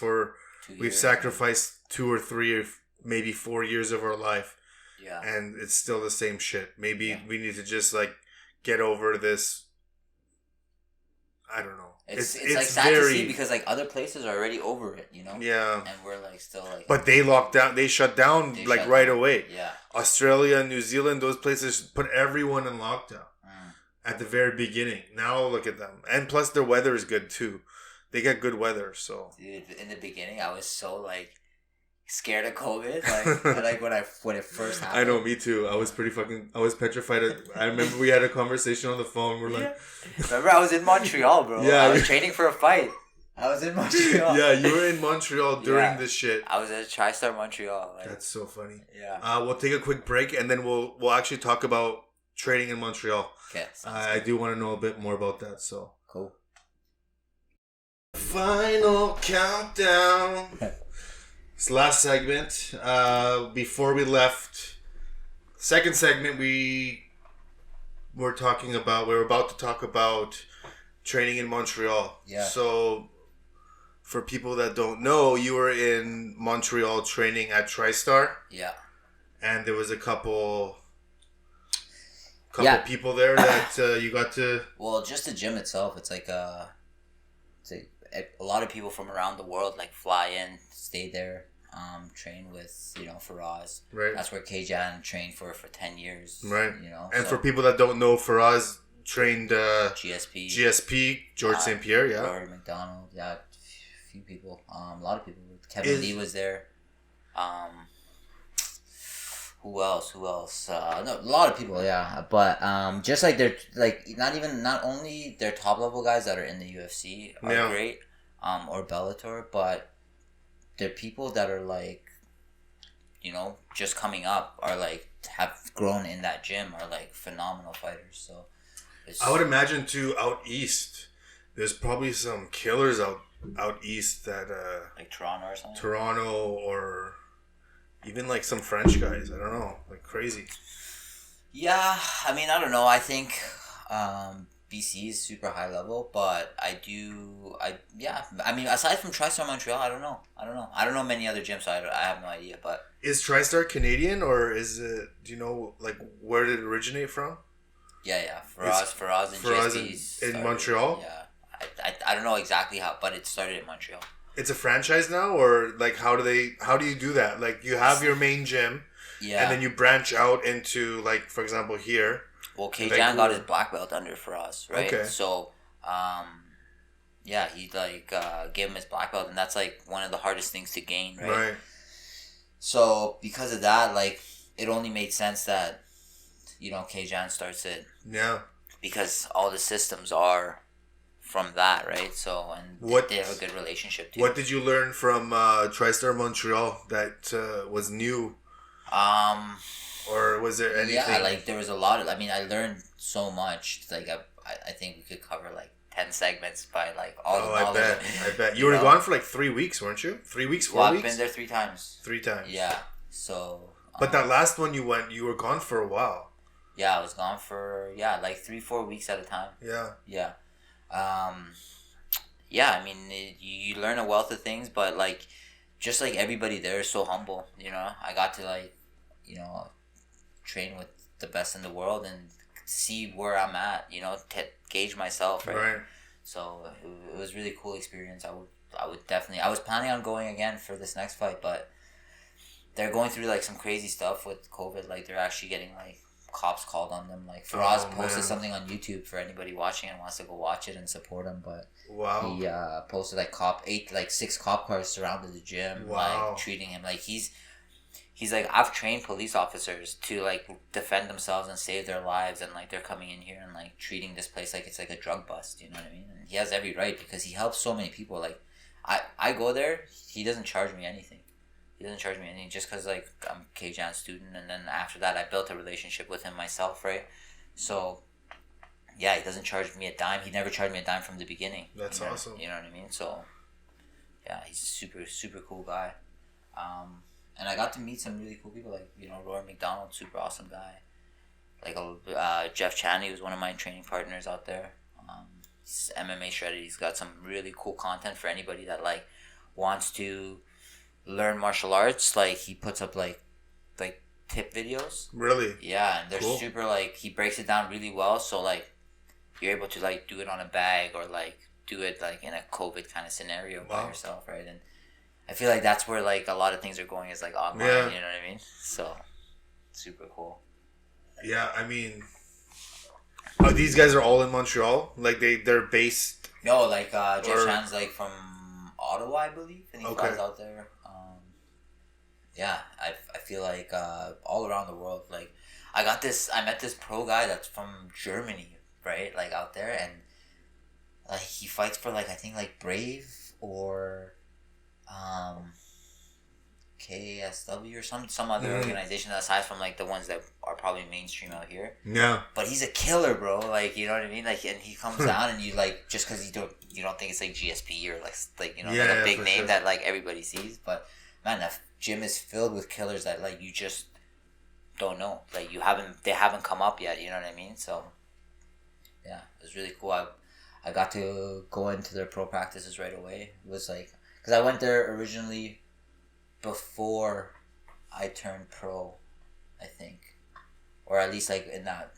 we've sacrificed 2 or 3 or maybe 4 years of our life. And it's still the same shit. Maybe we need to just like get over this. I don't know. It's like sad to see because like other places are already over it, you know? Yeah. And we're like still like. But they locked down. They shut down right away. Yeah. Australia, New Zealand, those places put everyone in lockdown at the very beginning. Now look at them, and plus their weather is good too. They get good weather, so. Dude, in the beginning, I was so like scared of COVID, like when it first happened. I know, me too. I was petrified. I remember we had a conversation on the phone. We're like, remember I was in Montreal, bro. I was training for a fight. I was in Montreal. Yeah, you were in Montreal during this shit. I was at Tristar Montreal. Like, that's so funny. Yeah. We'll take a quick break and then we'll actually talk about training in Montreal. Okay. I do want to know a bit more about that. So cool. Final countdown. This last segment. Before we left, second segment we were about to talk about training in Montreal. Yeah. So for people that don't know, you were in Montreal training at Tristar. Yeah. And there was a couple Yeah. people there that you got to. Well, just the gym itself, it's like a lot of people from around the world like fly in, stay there, train with Faraz. Right. That's where K-Jan trained for 10 years. Right. And for people that don't know, Faraz trained GSP, George St. Pierre. Yeah. Rory McDonald. Yeah. A few people. A lot of people. Kevin Lee was there. Who else? No, a lot of people, yeah. But just like they're like not only their top level guys that are in the UFC are great, or Bellator, but they're people that are like, just coming up, are like have grown in that gym, are like phenomenal fighters. So I would imagine too out east, there's probably some killers out east that like Toronto or something. Toronto or. Even like some French guys, I don't know, like crazy. Yeah, I mean, I don't know. I think BC is super high level, but I mean, aside from Tristar Montreal, I don't know. I don't know many other gyms, so I have no idea. But is Tristar Canadian or is it? Do you know like where did it originate from? Yeah. Faraz and GSP in Montreal. Yeah, I don't know exactly how, but it started in Montreal. It's a franchise now, or like how do you do that? Like you have your main gym, and then you branch out into like, for example, here. Well, K-Jan got his black belt under Faraz, right? Okay. So, he like gave him his black belt, and that's like one of the hardest things to gain, right? Right. So because of that, like it only made sense that K-Jan starts it. Yeah. Because all the systems are from that, right? So, and they have a good relationship too. What did you learn from Tristar Montreal that was new? Or was there anything? Yeah, like there was a lot of. I mean, I learned so much. Like I think we could cover like 10 segments by like all the knowledge. I bet. You were gone for like 3 weeks, weren't you? 3 weeks, 4 weeks. I've been there 3 times. 3 times. Yeah. So. But that last one you were gone for a while. Yeah, I was gone for like 3-4 weeks at a time. Yeah. Yeah. I mean, you learn a wealth of things, but like, just like everybody there is so humble, I got to like, train with the best in the world and see where I'm at, to gauge myself, right? So it was really cool experience. I would definitely, I was planning on going again for this next fight, but they're going through like some crazy stuff with COVID. Like they're actually getting like cops called on them. Like Faraz posted something on YouTube for anybody watching and wants to go watch it and support him. But he posted like 6 cop cars surrounded the gym, like treating him like he's like, I've trained police officers to like defend themselves and save their lives, and like they're coming in here and like treating this place like it's like a drug bust. You know what I mean? And he has every right because he helps so many people. Like I go there, he doesn't charge me anything. He doesn't charge me anything just because, like, I'm K-Jan's student. And then after that, I built a relationship with him myself, right? So, yeah, he doesn't charge me a dime. He never charged me a dime from the beginning. That's awesome. You know what I mean? So, yeah, he's a super, super cool guy. And I got to meet some really cool people, like, Rory McDonald, super awesome guy. Like, Jeff Chaney was one of my training partners out there. He's MMA shredded. He's got some really cool content for anybody that, like, wants to learn martial arts. Like he puts up like tip videos. Really? Yeah, and they're super like, he breaks it down really well, so like you're able to like do it on a bag or like do it like in a COVID kind of scenario by yourself, right? And I feel like that's where like a lot of things are going, is like online, you know what I mean? So super cool. Yeah, I mean, these guys are all in Montreal? Like they're based? No, like Jeff Chan's like from Ottawa, I believe, and he flies out there. I feel like all around the world, like I met this pro guy that's from Germany, right? Like out there, and like he fights for like I think like Brave or KSW or some other organization aside from like the ones that are probably mainstream out here. Yeah. But he's a killer, bro. Like, you know what I mean? Like, and he comes down and you like, just because you don't think it's like GSP or like you know, like a big name that like everybody sees. But man, that gym is filled with killers that like you just don't know. Like they haven't come up yet. You know what I mean? So yeah, it was really cool. I got to go into their pro practices right away. It was like, because I went there originally before I turned pro, I think, or at least like in that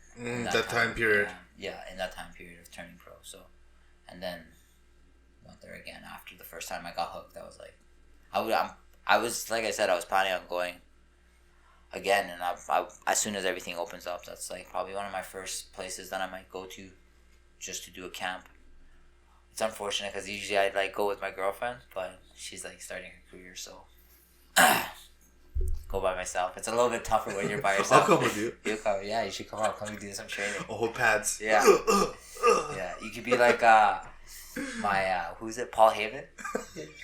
time period. Yeah, in that time period of turning pro. So, and then went there again after the first time I got hooked. I was like, I was like I said, I was planning on going again, and I as soon as everything opens up, that's like probably one of my first places that I might go to, just to do a camp. It's unfortunate because usually I'd like go with my girlfriend, but she's like starting her career, so go by myself. It's a little bit tougher when you're by yourself. I'll come with you. You come, yeah. You should come out. Come and do some training. I'll hold pads. Yeah, yeah. You could be like my who's it? Paul Heyman.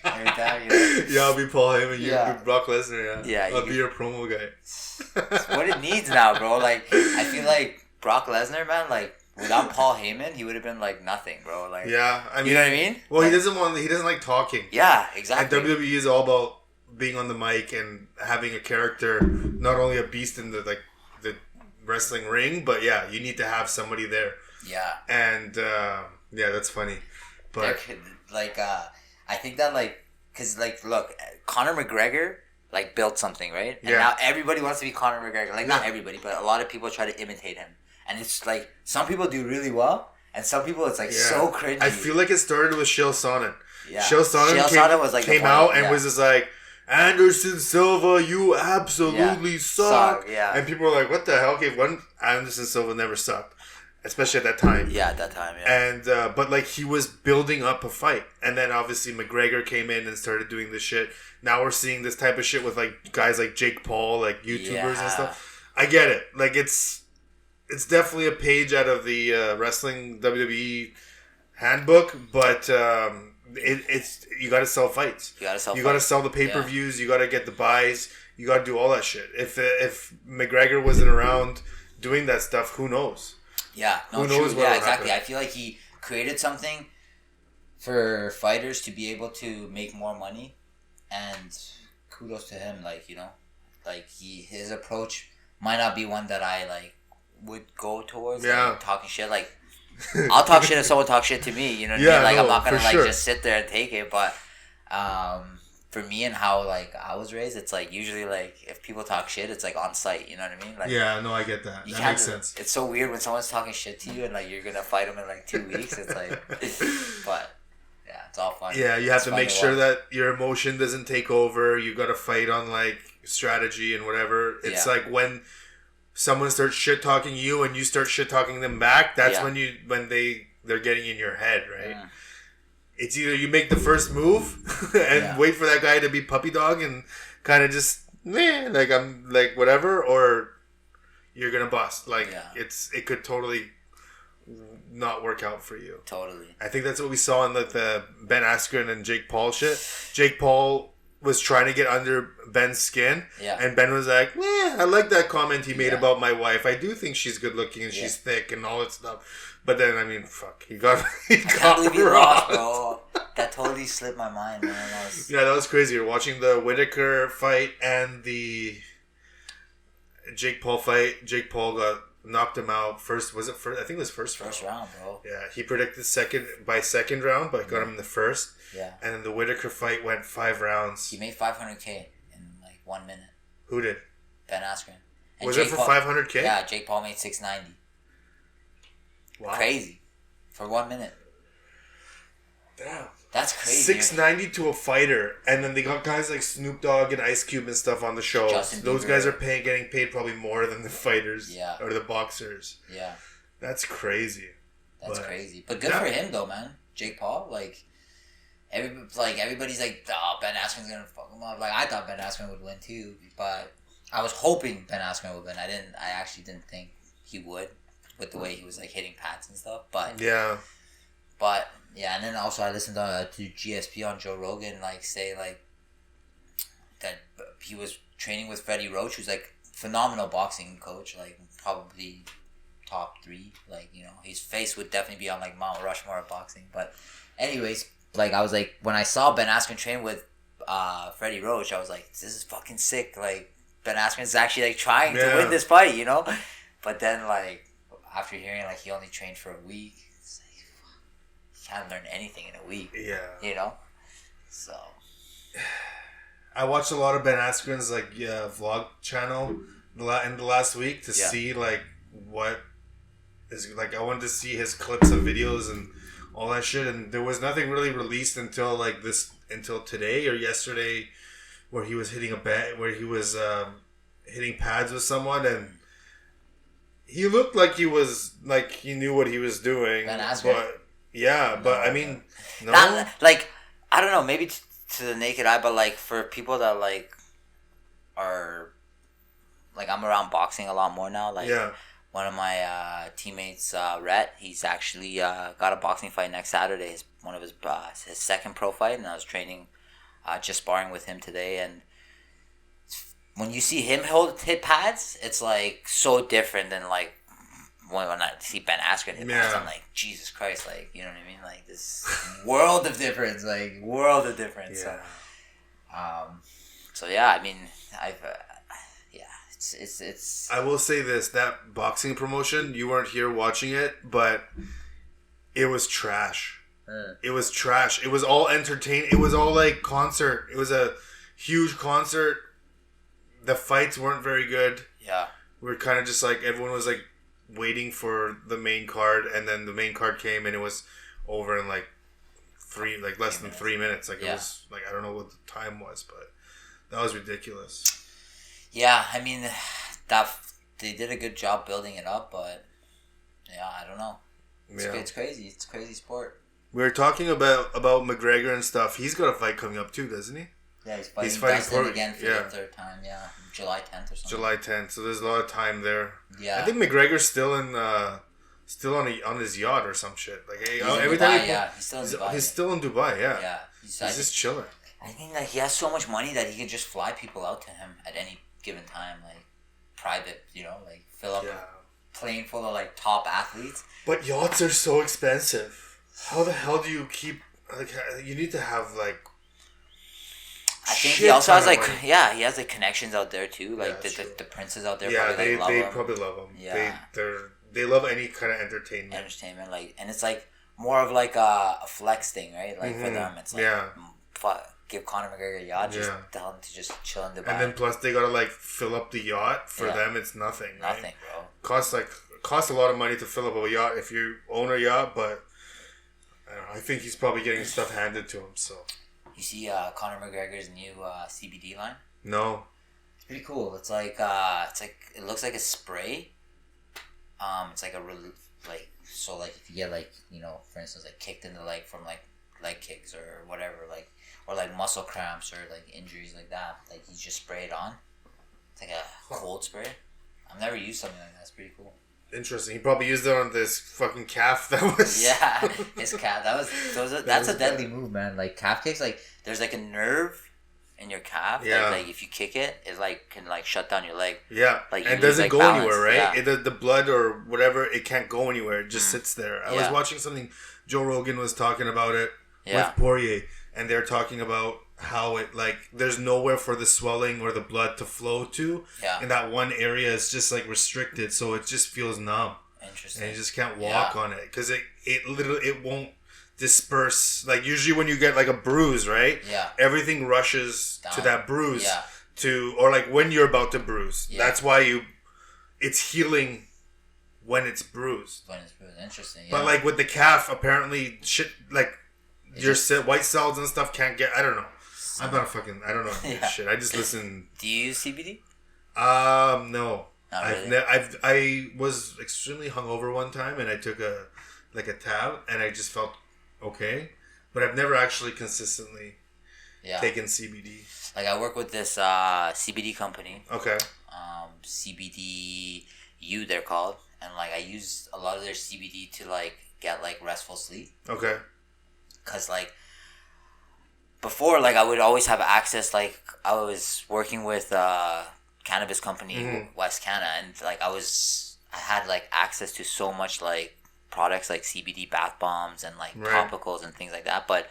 Every time, you know? Yeah, I'll be Paul Heyman. You're Brock Lesnar. Yeah. I'll be your promo guy. It's what it needs now, bro. Like I feel like Brock Lesnar, man. Like without Paul Heyman, he would have been like nothing, bro. Like yeah, I mean, you know what I mean? Well, like, he doesn't like talking. Yeah, exactly. And WWE is all about being on the mic and having a character, not only a beast in the wrestling ring, but yeah, you need to have somebody there. Yeah. And yeah, that's funny. But like I think that like, cause like look, Conor McGregor like built something, right? And now everybody wants to be Conor McGregor. Like not everybody, but a lot of people try to imitate him. And it's like some people do really well, and some people it's like so cringy. I feel like it started with Chael Sonnen. Yeah. Chael Sonnen was like came out and was just like, Anderson Silva, you absolutely suck. Yeah. And people were like, what the hell? Okay, Anderson Silva never sucked. Especially at that time. Yeah, at that time, yeah. And, but like, he was building up a fight. And then obviously McGregor came in and started doing this shit. Now we're seeing this type of shit with like guys like Jake Paul, like YouTubers and stuff. I get it. Like, it's definitely a page out of the wrestling WWE handbook, but it's you got to sell fights. You got to sell the pay-per-views. You got to get the buys. You got to do all that shit. If McGregor wasn't around doing that stuff, who knows? Yeah, no, who knows? Yeah, exactly. I feel like he created something for fighters to be able to make more money, and kudos to him. Like, you know, like his approach might not be one that I like would go towards. Yeah, like, talking shit. Like, I'll talk shit if someone talks shit to me. You know what I mean? Like, I'm not gonna like just sit there and take it. But for me and how like I was raised, it's like usually like if people talk shit, it's like on site. You know what I mean? Like, yeah, no, I get that. That makes sense. It's so weird when someone's talking shit to you and like you're gonna fight them in like 2 weeks. It's like, but yeah, it's all fun. Yeah, you have to make sure that your emotion doesn't take over. You got to fight on like strategy and whatever. It's like when someone starts shit talking you and you start shit talking them back. That's when they're getting in your head, right? Yeah. It's either you make the first move and wait for that guy to be puppy dog and kind of just like I'm like whatever, or you're gonna bust. Like it could totally not work out for you. Totally. I think that's what we saw in the Ben Askren and Jake Paul shit. Jake Paul was trying to get under Ben's skin, and Ben was like, I like that comment he made about my wife. I do think she's good looking and she's thick and all that stuff. But then, I mean, fuck, he got lost, bro. That totally slipped my mind, man. That was crazy. You're watching the Whitaker fight and the Jake Paul fight. Jake Paul knocked him out first. Was it first? I think it was first round, bro. Yeah, he predicted second round, but got him in the first. Yeah. And then the Whitaker fight went 5 rounds. He made $500K in like 1 minute. Who did? Ben Askren. And was Jake it for $500K? Yeah, Jake Paul made $690. Wow. Crazy. For 1 minute. Damn. That's crazy. $690 to a fighter, and then they got guys like Snoop Dogg and Ice Cube and stuff on the show. Those guys are getting paid probably more than the fighters or the boxers. Yeah. That's crazy. That's crazy. But good for him though, man. Jake Paul, everybody's like, oh, Ben Askren's gonna fuck him up. Like, I thought Ben Askren would win too, but I was hoping Ben Askren would win. I actually didn't think he would with the way he was like hitting pads and stuff. But Yeah, and then also I listened to GSP on Joe Rogan, like, say, like, that he was training with Freddie Roach, who's, like, phenomenal boxing coach, like, probably top 3. Like, you know, his face would definitely be on, like, Mount Rushmore of boxing. But anyways, like, I was like, when I saw Ben Askren train with Freddie Roach, I was like, this is fucking sick. Like, Ben Askren is actually, like, trying to win this fight, you know? But then, like, after hearing, like, he only trained for a week, it's like, you can't learn anything in a week. Yeah. You know? So. I watched a lot of Ben Askren's, like, vlog channel in the last week to see, like, what is, like, I wanted to see his clips of videos and all that shit, and there was nothing really released until today or yesterday, where he was hitting hitting pads with someone, and he looked like he knew what he was doing. Ben Askren? But I mean, no. Not, like, I don't know, maybe to the naked eye, but, like, for people that, like, are, like, I'm around boxing a lot more now, like, one of my teammates, Rhett, he's actually got a boxing fight next Saturday. His second pro fight, and I was training, just sparring with him today. And when you see him hit pads, it's like so different than like when I see Ben Askren hit pads. I'm like, Jesus Christ, like, you know what I mean? Like, this world of difference, Yeah. So yeah, I mean, It's I will say this, that boxing promotion, you weren't here watching it, but it was trash. It was trash. It was all entertaining. It was all like concert. It was a huge concert. The fights weren't very good. Yeah. We were kind of just like, everyone was like waiting for the main card, and then the main card came and it was over in like less than 3 minutes. Like, it was like, I don't know what the time was, but that was ridiculous. Yeah, I mean, they did a good job building it up, but yeah, I don't know. It's crazy. It's a crazy sport. We were talking about McGregor and stuff. He's got a fight coming up too, doesn't he? Yeah, he's fighting Dustin again for the third time. Yeah, July 10th or something. July 10th. So there's a lot of time there. Yeah, I think McGregor's still on his yacht or some shit. Like, he's every Dubai, time he's still in Dubai. He's still in Dubai. Yeah. Yeah, he's just chilling. I think that he has so much money that he can just fly people out to him at any given time, like private, you know, like fill up a plane full of like top athletes. But yachts are so expensive. How the hell do you keep, like, you need to have like, I think he also has like he has like connections out there too, like the princes out there. They probably probably love him. Yeah, they love any kind of entertainment, like, and it's like more of like a flex thing, right? Like for them, it's like give Conor McGregor a yacht, just tell him to just chill in Dubai. And then plus they gotta like fill up the yacht. For them, it's nothing. Right? Nothing, bro. Costs a lot of money to fill up a yacht if you own a yacht, but I don't know, I think he's probably getting stuff handed to him. So you see, Conor McGregor's new CBD line? No. It's pretty cool. It's like it looks like a spray. It's like so like if you get like, you know, for instance, like kicked in the leg from like leg kicks or whatever, like, or like muscle cramps or like injuries like that, like you just spray it on. It's like a cold spray. I've never used something like that. It's pretty cool. Interesting. He probably used it on this fucking calf that was. Yeah, his calf. That's a deadly move, man. Like calf kicks, like there's like a nerve in your calf. Yeah. Like if you kick it, it like can like shut down your leg. Yeah. Like and it doesn't go anywhere, right? Yeah. The blood or whatever, it can't go anywhere. It just sits there. I was watching something. Joe Rogan was talking about it with Poirier, and they're talking about how it, like, there's nowhere for the swelling or the blood to flow to. Yeah. And that one area is just like restricted, so it just feels numb. Interesting. And you just can't walk on it because it literally won't disperse. Like usually when you get like a bruise, right? Yeah. Everything rushes to that bruise. Yeah. Or like when you're about to bruise. Yeah. That's why it's healing when it's bruised. Interesting. Yeah. But like with the calf, apparently shit, like white cells and stuff can't get. I don't know. I don't know shit. I just listen. Do you use CBD? No. Not really. I was extremely hungover one time and I took a tab and I just felt okay, but I've never actually consistently taken CBD. Like I work with this CBD company. Okay. CBDU they're called, and like I use a lot of their CBD to like get like restful sleep. Okay. because like before, like I would always have access. Like I was working with cannabis company West Canada, and like I had like access to so much like products like CBD bath bombs and like topicals and things like that. But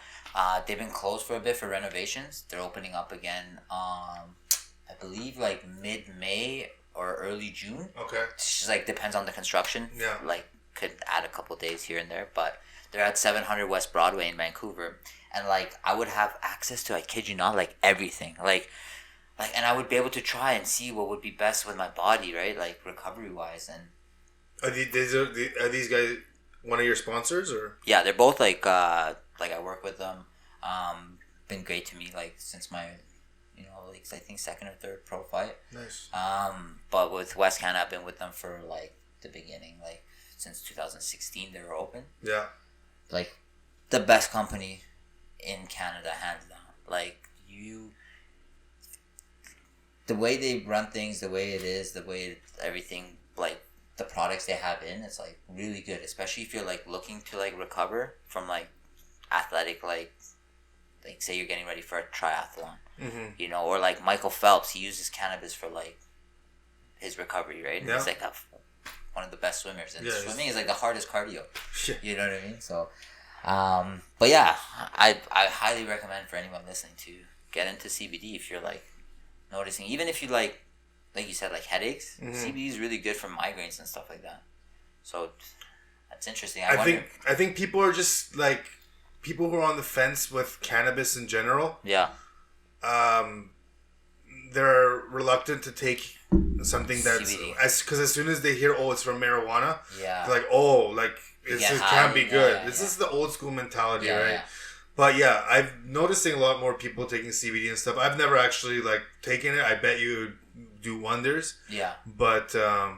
they've been closed for a bit for renovations. They're opening up again. I believe like mid-May or early June. Okay. It's just like depends on the construction. Yeah. Like could add a couple days here and there, but they're at 700 West Broadway in Vancouver, and like I would have access to, I kid you not, like everything, like, and I would be able to try and see what would be best with my body, right? Like recovery wise, and are these guys one of your sponsors or? Yeah, they're both like I work with them. Been great to me like since my, like I think second or third pro fight. Nice. But with West Canada, I've been with them for like the beginning, like since 2016 they were open. Yeah. Like the best company in Canada, hands down. Like the way they run things, the way it is, the way everything, like the products they have in, it's like really good, especially if you're like looking to like recover from like athletic, like say you're getting ready for a triathlon, or like Michael Phelps, he uses cannabis for like his recovery, right? And he's like one of the best swimmers, and swimming is like the hardest cardio. You know what I mean? So but yeah, I highly recommend for anyone listening to get into CBD if you're like noticing, even if you like you said, like headaches. CBD is really good for migraines and stuff like that. So that's interesting. I think people are just like people who are on the fence with cannabis in general. Yeah. They're reluctant to take something that's because as soon as they hear, it's from marijuana, they're like, it can't be good. This is the old school mentality, right? Yeah. But yeah, I'm noticing a lot more people taking CBD and stuff. I've never actually like taken it. I bet you do wonders. Yeah. But man.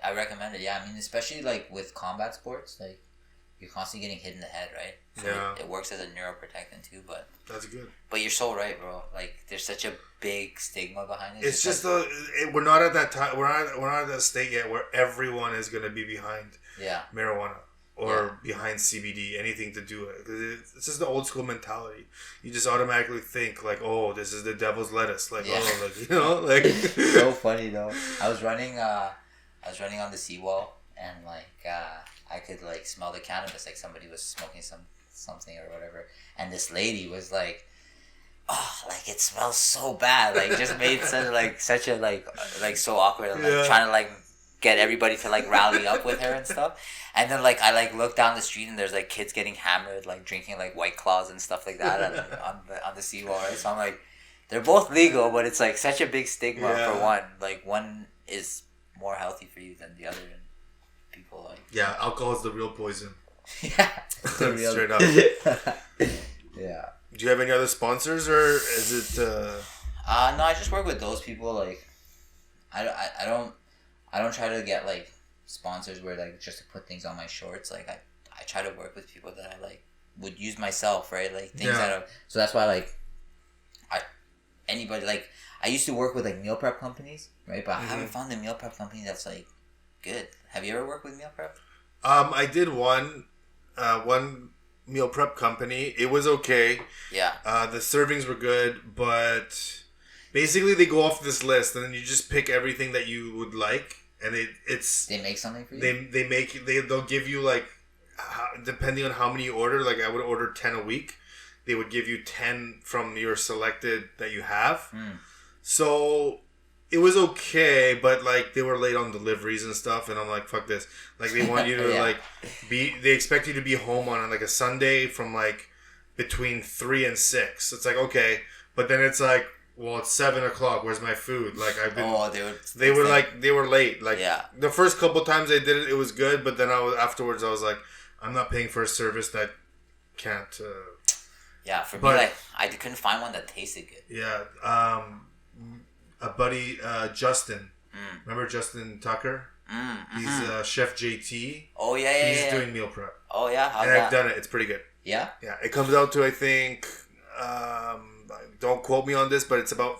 I recommend it. Yeah, I mean, especially like with combat sports, like you're constantly getting hit in the head, right? So it works as a neuroprotectant too, but that's good. But you're so right, bro. Like there's such a big stigma behind it. It's just we're not at that time. We're not at that state yet where everyone is gonna be behind marijuana or behind CBD, anything to do it. It's just the old school mentality. You just automatically think like, this is the devil's lettuce. Like, like. So funny though. I was running on the seawall, and like I could like smell the cannabis, like somebody was smoking something or whatever, and this lady was like, like it smells so bad, like just made such a like so awkward, and like trying to like get everybody to like rally up with her and stuff. And then like I like look down the street, and there's like kids getting hammered, like drinking like White Claws and stuff like that on the seawall, right? So I'm like, they're both legal, but it's like such a big stigma for one. Like one is more healthy for you than the other, and people like alcohol is the real poison. The real straight up. Do you have any other sponsors, or is it no, I just work with those people. Like I don't try to get like sponsors where like just to put things on my shorts. Like I try to work with people that I like would use myself, right? Like things that are, so that's why like anybody, like I used to work with like meal prep companies, right? But I haven't found a meal prep company that's like good. Have you ever worked with meal prep? I did one meal prep company. It was okay. Yeah. The servings were good, but basically they go off this list, and then you just pick everything that you would like, and they make something for you. They'll give you like depending on how many you order. Like I would order 10 a week. They would give you 10 from your selected that you have. So it was okay, but like they were late on deliveries and stuff, and I'm like, fuck this. Like they want you to they expect you to be home on like a Sunday from like between 3 and 6. It's like, okay, but then it's like, well, it's 7:00. Where's my food? Like I've been. They were late. Like the first couple times I did it, it was good, but then afterwards I was like, I'm not paying for a service that can't. For me, like I couldn't find one that tasted good. Yeah, a buddy, Justin. Remember Justin Tucker? He's Chef JT. Oh yeah. He's doing meal prep. Oh yeah, I've done it. It's pretty good. Yeah. Yeah, it comes out to I think. Don't quote me on this, but it's about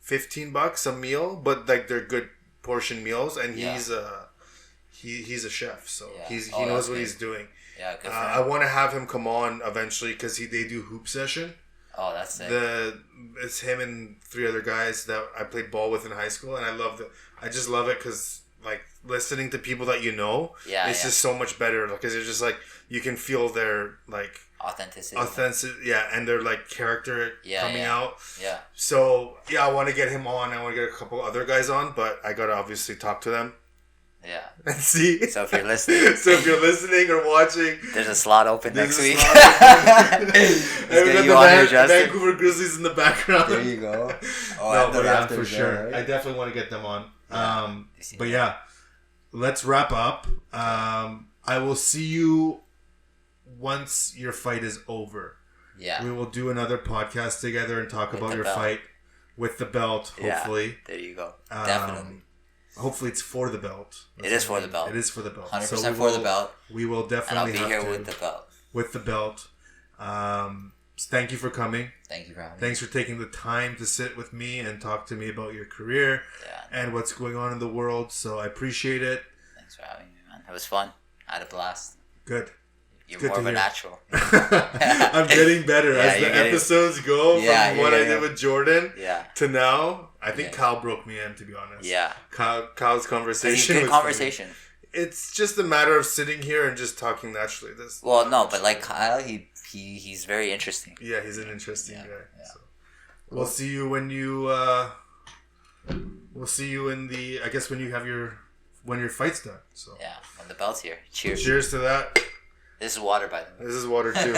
$15 a meal. But like they're good portion meals, and he's a chef, so he knows what he's doing. Yeah, good for I him. want to have him come on eventually because they do hoop session. Oh, that's sick. It's him and 3 other guys that I played ball with in high school, and I just love it because like listening to people that it's just so much better because it's just like you can feel their like authenticity, and their like character coming out. Yeah. So I want to get him on. I want to get a couple other guys on, but I gotta obviously talk to them. Yeah. And see. So if you're listening, or watching, there's a slot open next week. And we got you the on here, Justin. Vancouver Grizzlies in the background. There you go. Oh, no, but yeah, for sure. Right? I definitely want to get them on. But yeah, let's wrap up. I will see you once your fight is over. Yeah. We will do another podcast together and talk about your fight with the belt, hopefully. Yeah, there you go. Definitely. Hopefully it's for the belt. It is for the belt. It is for the belt. 100% for the belt. We will definitely and I'll be here with the belt. With the belt. Thank you for coming. Thank you for having me. Thanks for taking the time to sit with me and talk to me about your career and what's going on in the world. So I appreciate it. Thanks for having me, man. It was fun. I had a blast. Good. You're more of a natural. I'm getting better as the episodes go from what I did with Jordan to now. I think Kyle broke me in, to be honest. Yeah. Kyle's conversation. Good conversation. Funny. It's just a matter of sitting here and just talking naturally. But like Kyle, he's very interesting. Yeah, he's an interesting guy. Yeah. So. We'll see you when you. We'll see you in the. I guess when you have when your fight's done. So. Yeah, when the belt's here. Cheers. Cheers to that. This is water, by the way. This is water too.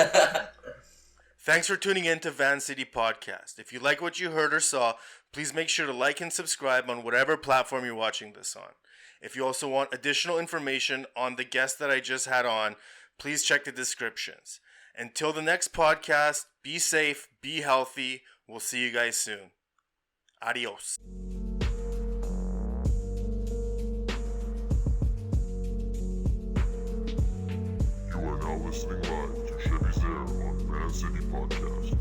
Thanks for tuning in to VanCity Podcast. If you like what you heard or saw, please make sure to like and subscribe on whatever platform you're watching this on. If you also want additional information on the guest that I just had on, please check the descriptions. Until the next podcast, be safe, be healthy. We'll see you guys soon. Adios. You are now listening live to Chevy's There on VanCity Podcast.